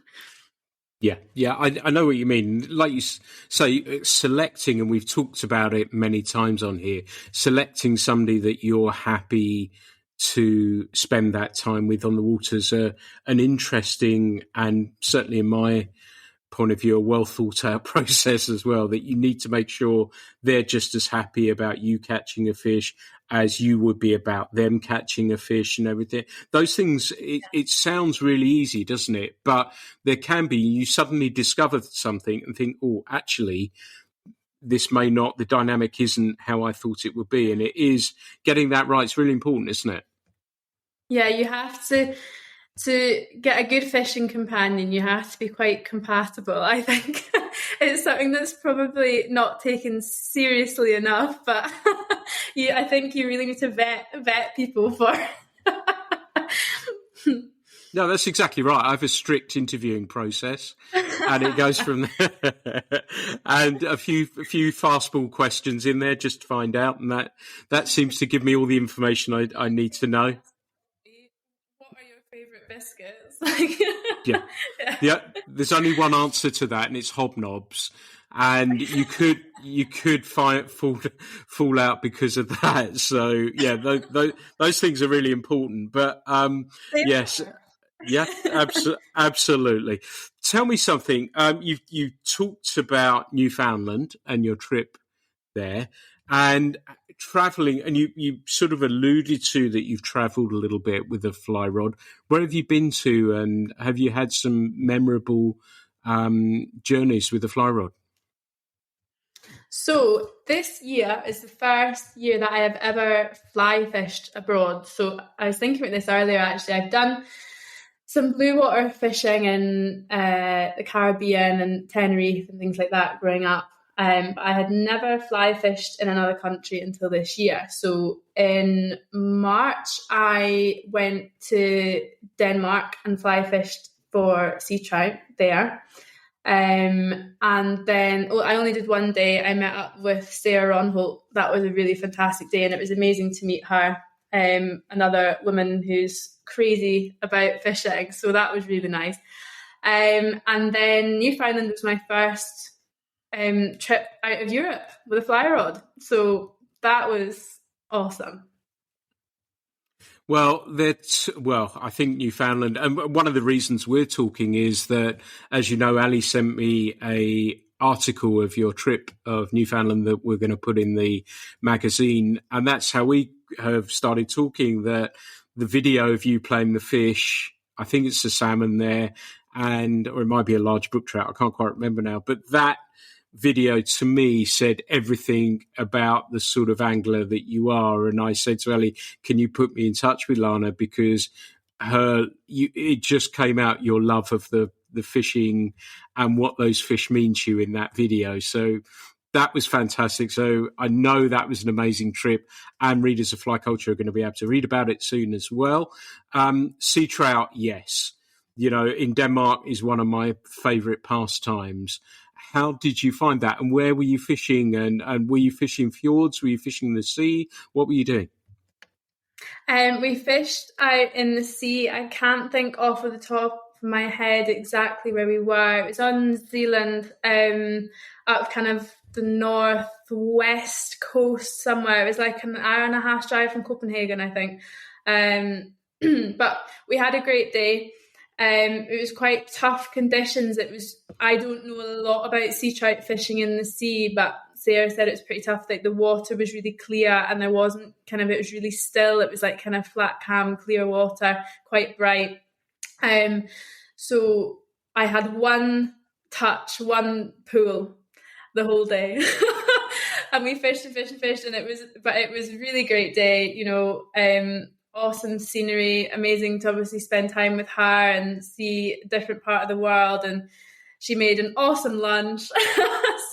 Yeah, I know what you mean. Like you say, selecting, and we've talked about it many times on here, selecting somebody that you're happy to spend that time with on the water is an interesting, and certainly in my point of view, a well thought out process as well, that you need to make sure they're just as happy about you catching a fish as you would be about them catching a fish and everything. Those things, it sounds really easy, doesn't it? But there can be, you suddenly discover something and think, oh, actually, this may not, the dynamic isn't how I thought it would be. And it is getting that right. It's really important, isn't it? Yeah, you have to get a good fishing companion, you have to be quite compatible. I think it's something that's probably not taken seriously enough, but I think you really need to vet people for. No, that's exactly right. I have a strict interviewing process, and it goes from there. And a few fastball questions in there just to find out, and that seems to give me all the information I need to know. Biscuits. Yeah. There's only one answer to that, and it's hobnobs. And you could fall out because of that. So yeah, those things are really important. But yes, yeah, absolutely. Tell me something. You talked about Newfoundland and your trip there, and traveling, and you sort of alluded to that you've traveled a little bit with a fly rod. Where have you been to, and have you had some memorable journeys with the fly rod? So this year is the first year that I have ever fly fished abroad. So I was thinking about this earlier, actually. I've done some blue water fishing in the Caribbean and Tenerife and things like that growing up. But I had never fly fished in another country until this year. So in March, I went to Denmark and fly fished for sea trout there. And then I only did one day. I met up with Sarah Ronholt. That was a really fantastic day, and it was amazing to meet her, another woman who's crazy about fishing. So that was really nice. And then Newfoundland was my first trip out of Europe with a fly rod. So that was awesome. Well, I think Newfoundland, and one of the reasons we're talking is that, as you know, Ali sent me a article of your trip of Newfoundland that we're going to put in the magazine. And that's how we have started talking, that the video of you playing the fish, I think it's the salmon there, or it might be a large brook trout. I can't quite remember now. But that video to me said everything about the sort of angler that you are. And I said to Ellie, can you put me in touch with Lana? Because it just came out, your love of the fishing and what those fish mean to you in that video. So that was fantastic. So I know that was an amazing trip, and readers of Fly Culture are going to be able to read about it soon as well. Sea trout, yes. In Denmark is one of my favorite pastimes. How did you find that, and where were you fishing? And were you fishing fjords? Were you fishing the sea? What were you doing? We fished out in the sea. I can't think off of the top of my head exactly where we were. It was on New Zealand, up kind of the northwest coast somewhere. It was like an hour and a half drive from Copenhagen, I think. But we had a great day. It was quite tough conditions. I don't know a lot about sea trout fishing in the sea, but Sarah said it was pretty tough. Like, the water was really clear, and it was really still. It was like kind of flat, calm, clear water, quite bright. So I had one pool the whole day. And we fished and it was a really great day, awesome scenery, amazing to obviously spend time with her and see a different part of the world. And she made an awesome lunch.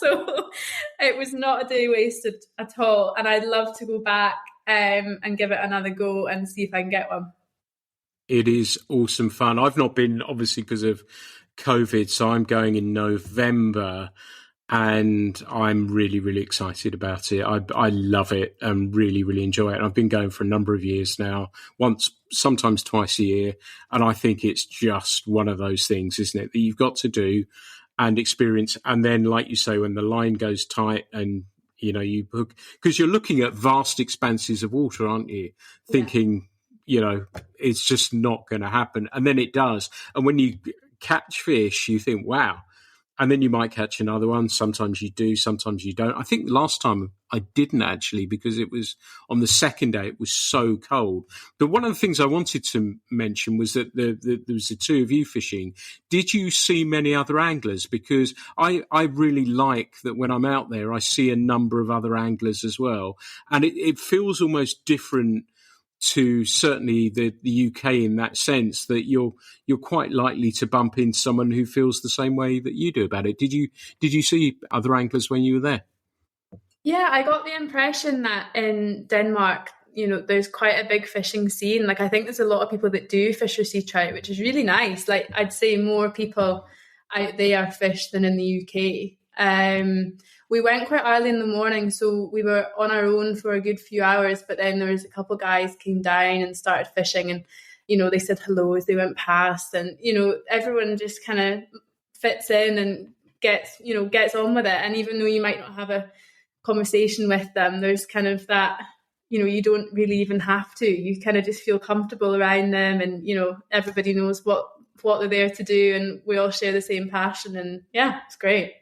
So it was not a day wasted at all. And I'd love to go back and give it another go and see if I can get one. It is awesome fun. I've not been, obviously, because of COVID, so I'm going in November, and I'm really, really excited about it. I love it and really, really enjoy it. And I've been going for a number of years now, sometimes twice a year. And I think it's just one of those things, isn't it, that you've got to do and experience. And then, like you say, when the line goes tight and, you hook, because you're looking at vast expanses of water, aren't you? Thinking, it's just not going to happen. And then it does. And when you catch fish, you think, wow. And then you might catch another one. Sometimes you do, sometimes you don't. I think last time I didn't, actually, because it was on the second day, it was so cold. But one of the things I wanted to mention was that there was the two of you fishing. Did you see many other anglers? Because I really like that when I'm out there, I see a number of other anglers as well. And it feels almost different to certainly the UK in that sense, that you're quite likely to bump into someone who feels the same way that you do about it. Did you see other anglers when you were there? Yeah, I got the impression that in Denmark, there's quite a big fishing scene. Like, I think there's a lot of people that do fish for sea trout, which is really nice. Like, I'd say more people out there fish than in the UK. We went quite early in the morning, so we were on our own for a good few hours, but then there was a couple of guys came down and started fishing, and, they said hello as they went past, and, everyone just kind of fits in and gets on with it. And even though you might not have a conversation with them, there's kind of that, you don't really even have to. You kind of just feel comfortable around them, and, everybody knows what they're there to do, and we all share the same passion, and yeah, it's great.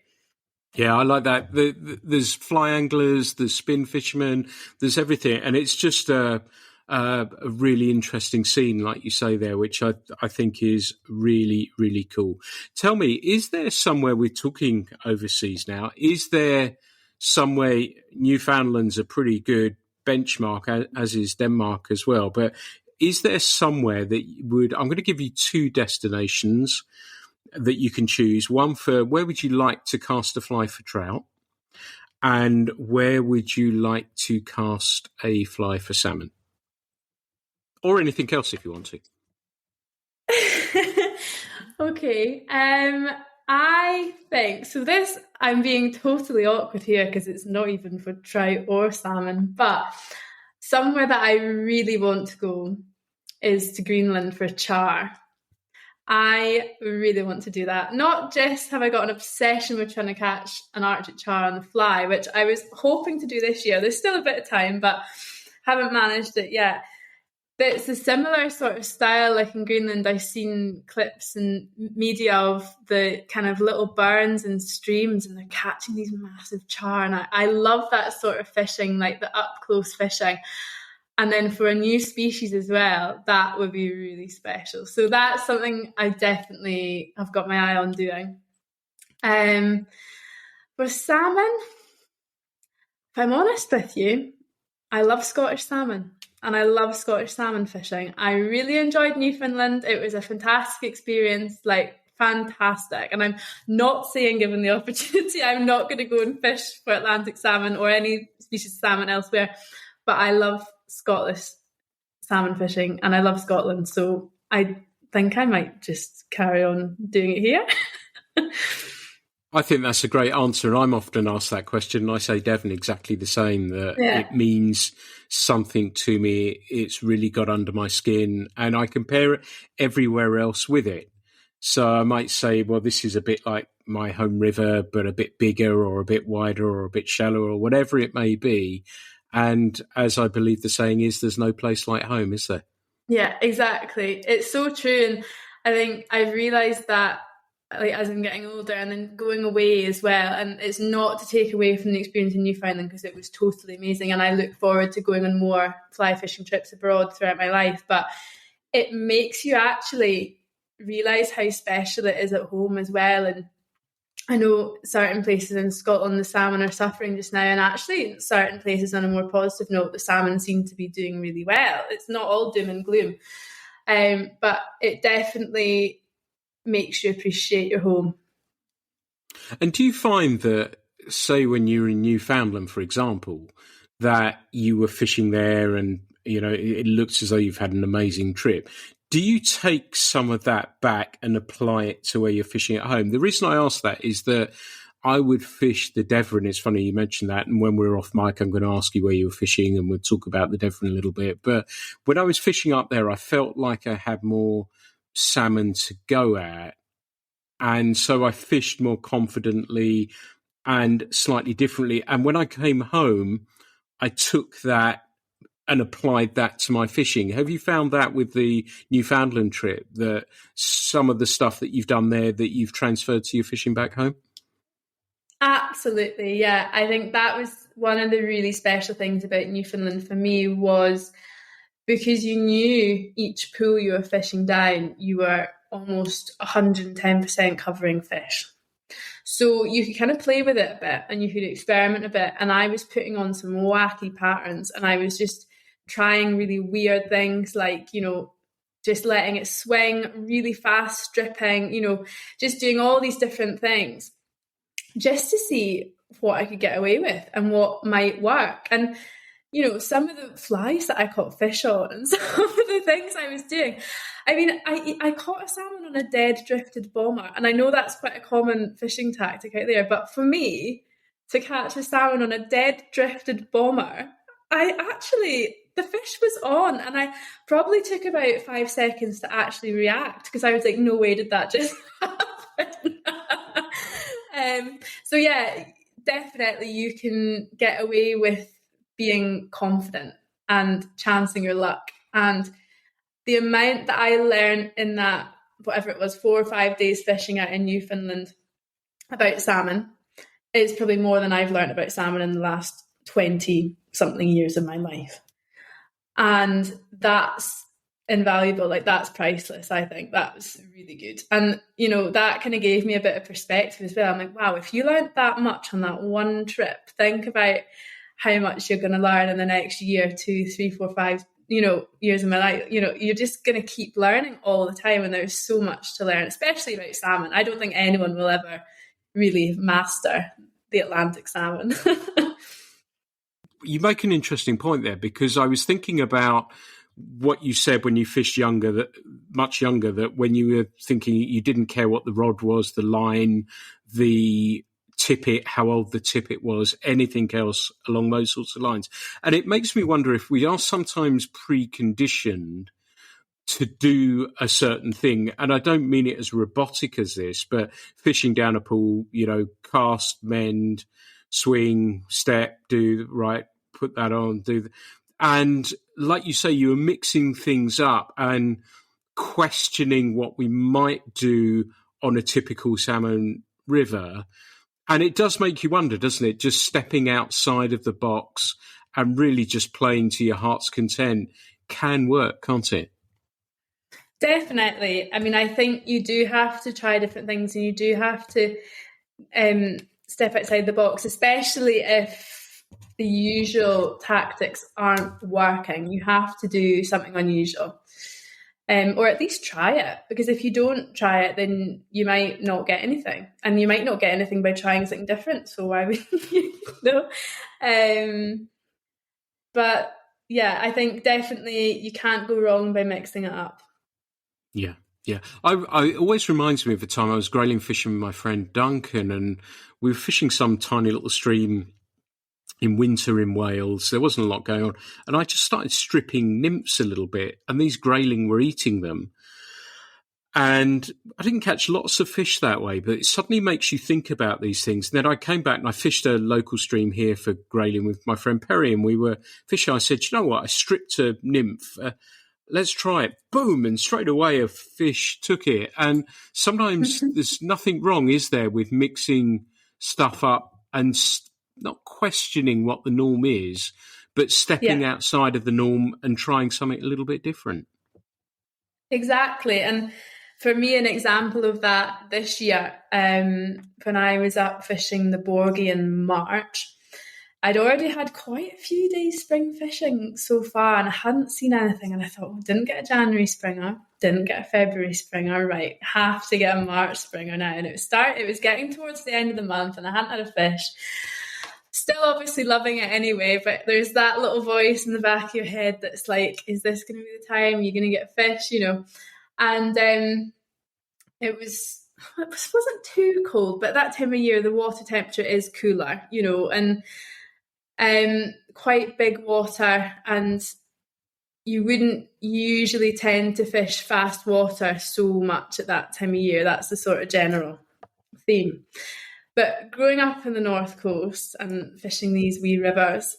Yeah, I like that. There's fly anglers, there's spin fishermen, there's everything. And it's just a really interesting scene, like you say there, which I think is really, really cool. Tell me, is there somewhere, we're talking overseas now, is there somewhere, Newfoundland's a pretty good benchmark, as is Denmark as well, but is there somewhere that I'm going to give you two destinations that you can choose. One for where would you like to cast a fly for trout, and where would you like to cast a fly for salmon, or anything else if you want to. Okay. I think so. I'm being totally awkward here because it's not even for trout or salmon, but somewhere that I really want to go is to Greenland for char. I really want to do that. Not just have I got an obsession with trying to catch an Arctic char on the fly, which I was hoping to do this year. There's still a bit of time, but haven't managed it yet. it's a similar sort of style. Like in Greenland, I've seen clips and media of the kind of little burns and streams, and they're catching these massive char. And I love that sort of fishing, like the up close fishing. And then for a new species as well, that would be really special. So that's something I definitely have got my eye on doing. For salmon, if I'm honest with you, I love Scottish salmon. And I love Scottish salmon fishing. I really enjoyed Newfoundland. It was a fantastic experience, like fantastic. And I'm not saying, given the opportunity, I'm not going to go and fish for Atlantic salmon or any species of salmon elsewhere. But I love Scottish salmon fishing and I love Scotland. So I think I might just carry on doing it here. I think that's a great answer. I'm often asked that question, and I say, Devon, exactly the same, that it means something to me. It's really got under my skin, and I compare it everywhere else with it. So I might say, well, this is a bit like my home river, but a bit bigger or a bit wider or a bit shallower or whatever it may be. And as I believe the saying is, there's no place like home, is there? Yeah, exactly. It's so true. And I think I've realised that, like, as I'm getting older and then going away as well, and it's not to take away from the experience in Newfoundland because it was totally amazing and I look forward to going on more fly fishing trips abroad throughout my life, but it makes you actually realise how special it is at home as well. And I know certain places in Scotland the salmon are suffering just now, and actually certain places, on a more positive note, the salmon seem to be doing really well. It's not all doom and gloom, but it definitely makes you appreciate your home. And do you find that, say, when you're in Newfoundland, for example, that you were fishing there and, you know, it looks as though you've had an amazing trip, do you take some of that back and apply it to where you're fishing at home? The reason I ask that is that I would fish the Devon. It's funny you mentioned that. And when we're off mic, I'm going to ask you where you were fishing and we'll talk about the Devon a little bit. But when I was fishing up there, I felt like I had more salmon to go at. And so I fished more confidently and slightly differently. And when I came home, I took that and applied that to my fishing. Have you found that with the Newfoundland trip, that some of the stuff that you've done there that you've transferred to your fishing back home? Absolutely, yeah. I think that was one of the really special things about Newfoundland for me, was because you knew each pool you were fishing down, you were almost 110% covering fish. So you could kind of play with it a bit and you could experiment a bit. And I was putting on some wacky patterns and I was just trying really weird things, like, you know, just letting it swing really fast, stripping, you know, just doing all these different things just to see what I could get away with and what might work. And, you know, some of the flies that I caught fish on and some of the things I was doing. I mean, I caught a salmon on a dead drifted bomber. And I know that's quite a common fishing tactic out there. But for me, to catch a salmon on a dead drifted bomber, the fish was on. And I probably took about 5 seconds to actually react because I was like, no way did that just happen. So yeah, definitely you can get away with being confident and chancing your luck. And the amount that I learned in that, whatever it was, 4 or 5 days fishing out in Newfoundland about salmon is probably more than I've learned about salmon in the last 20 something years of my life. And that's invaluable. Like, that's priceless. I think that was really good. And, you know, that kind of gave me a bit of perspective as well. I'm like, wow, if you learned that much on that one trip, think about how much you're going to learn in the next year, 2, 3, 4, 5, you know, years of my life. You know, you're just going to keep learning all the time. And there's so much to learn, especially about salmon. I don't think anyone will ever really master the Atlantic salmon. You make an interesting point there, because I was thinking about what you said when you fished much younger, that when you were thinking you didn't care what the rod was, the line, the tippet, how old the tippet was, anything else along those sorts of lines. And it makes me wonder if we are sometimes preconditioned to do a certain thing. And I don't mean it as robotic as this, but fishing down a pool, you know, cast, mend, swing, step, do right, put that on, And like you say, you were mixing things up and questioning what we might do on a typical salmon river. And it does make you wonder, doesn't it? Just stepping outside of the box and really just playing to your heart's content can work, can't it? Definitely. I mean, I think you do have to try different things, and you do have to step outside the box, especially if the usual tactics aren't working. You have to do something unusual, or at least try it, because if you don't try it, then you might not get anything, and you might not get anything by trying something different. So why would you know? But yeah, I think definitely you can't go wrong by mixing it up. Yeah. Yeah, I always reminds me of the time I was grayling fishing with my friend Duncan, and we were fishing some tiny little stream in winter in Wales. There wasn't a lot going on, and I just started stripping nymphs a little bit, and these grayling were eating them. And I didn't catch lots of fish that way, but it suddenly makes you think about these things. And then I came back and I fished a local stream here for grayling with my friend Perry, and we were fishing. I said, you know what? I stripped a nymph. Let's try it. Boom. And straight away a fish took it. And sometimes there's nothing wrong, is there, with mixing stuff up and not questioning what the norm is, but stepping outside of the norm and trying something a little bit different. Exactly. And for me, an example of that this year, when I was up fishing the Borgie in March, I'd already had quite a few days spring fishing so far, and I hadn't seen anything. And I thought, didn't get a January springer, didn't get a February springer, right? Have to get a March springer now. And it was getting towards the end of the month, and I hadn't had a fish. Still obviously loving it anyway, but there's that little voice in the back of your head that's like, is this going to be the time you're going to get a fish, And it wasn't too cold, but at that time of year, the water temperature is cooler, and quite big water, and you wouldn't usually tend to fish fast water so much at that time of year. That's the sort of general theme. But growing up in the North Coast and fishing these wee rivers,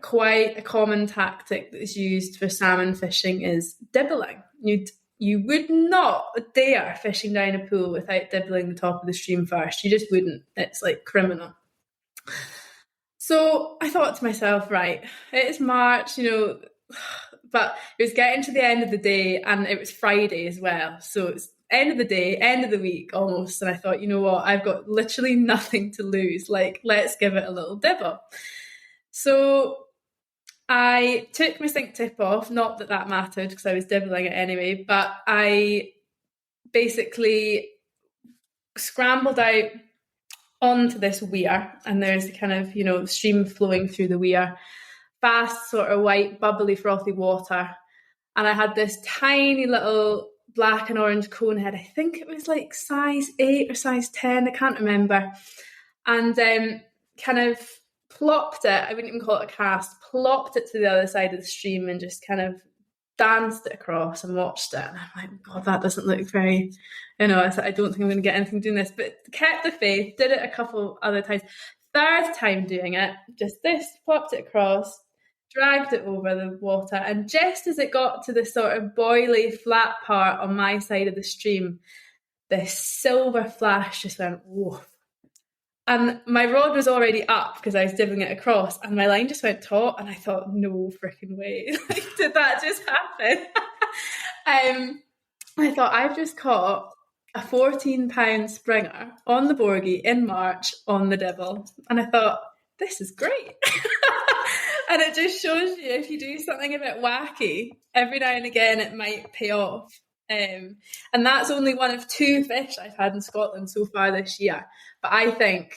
quite a common tactic that is used for salmon fishing is dibbling. You would not dare fishing down a pool without dibbling the top of the stream first. You just wouldn't. It's like criminal. So I thought to myself, right, it's March, but it was getting to the end of the day, and it was Friday as well. So it's end of the day, end of the week almost. And I thought, you know what, I've got literally nothing to lose. Like, let's give it a little dibble. So I took my sink tip off, not that that mattered because I was dibbling it anyway, but I basically scrambled out onto this weir, and there's a kind of, stream flowing through the weir, fast sort of white, bubbly, frothy water. And I had this tiny little black and orange cone head. I think it was like size 8 or size 10, I can't remember. And kind of plopped it, I wouldn't even call it a cast, plopped it to the other side of the stream and just kind of danced it across and watched it. And I'm like, God, that doesn't look very, I don't think I'm going to get anything doing this. But kept the faith, did it a couple other times. Third time doing it, just this, plopped it across, dragged it over the water, and just as it got to the sort of boily flat part on my side of the stream, this silver flash just went woof. And my rod was already up because I was dibbling it across, and my line just went taut, and I thought, no freaking way. Like, did that just happen? I thought, I've just caught a 14-pound springer on the Borgie in March on the dibble. And I thought, this is great. And it just shows you, if you do something a bit wacky, every now and again it might pay off. And that's only one of 2 fish I've had in Scotland so far this year. But I think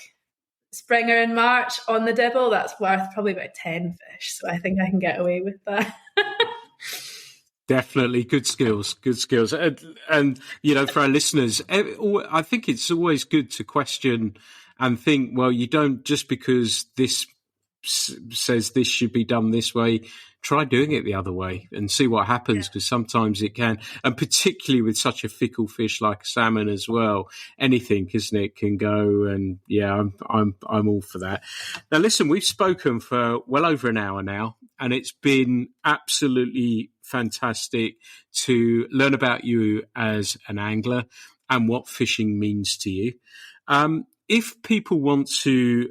springer in March on the dibble, that's worth probably about 10 fish. So I think I can get away with that. Definitely good skills. And for our listeners, I think it's always good to question and think, well, you don't, just because this says this should be done this way, try doing it the other way and see what happens, because sometimes it can, and particularly with such a fickle fish like a salmon as well, anything, isn't it, can go. And I'm all for that. Now listen, we've spoken for well over an hour now, and it's been absolutely fantastic to learn about you as an angler and what fishing means to you. If people want to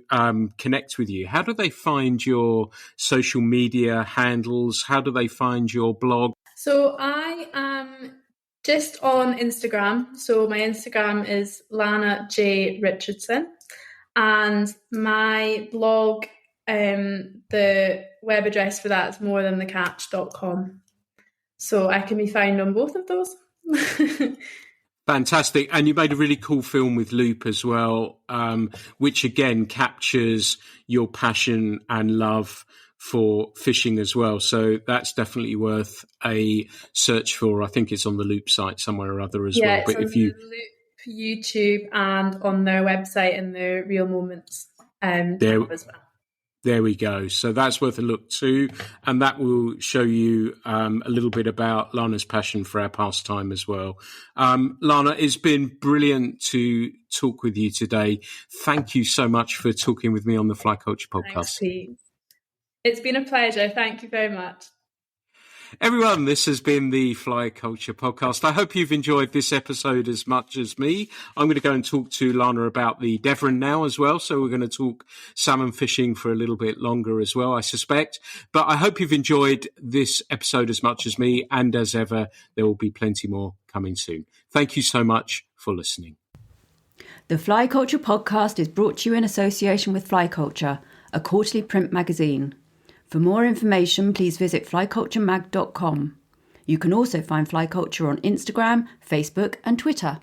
connect with you, how do they find your social media handles? How do they find your blog? So I am just on Instagram. So my Instagram is Lana J Richardson, and my blog, the web address for that is morethanthecatch.com. So I can be found on both of those. Fantastic. And you made a really cool film with Loop as well, which again captures your passion and love for fishing as well. So that's definitely worth a search for. I think it's on the Loop site somewhere or other as well. But if you Loop YouTube and on their website and their Real Moments tab as well. There we go. So that's worth a look too. And that will show you a little bit about Lana's passion for our pastime as well. Lana, it's been brilliant to talk with you today. Thank you so much for talking with me on the Fly Culture Podcast. Thanks, Pete. It's been a pleasure. Thank you very much. Everyone, this has been the Fly Culture Podcast. I hope you've enjoyed this episode as much as me. I'm going to go and talk to Lana about the Devon now as well. So we're going to talk salmon fishing for a little bit longer as well, I suspect. But I hope you've enjoyed this episode as much as me. And as ever, there will be plenty more coming soon. Thank you so much for listening. The Fly Culture Podcast is brought to you in association with Fly Culture, a quarterly print magazine. For more information, please visit flyculturemag.com. You can also find Fly Culture on Instagram, Facebook and Twitter.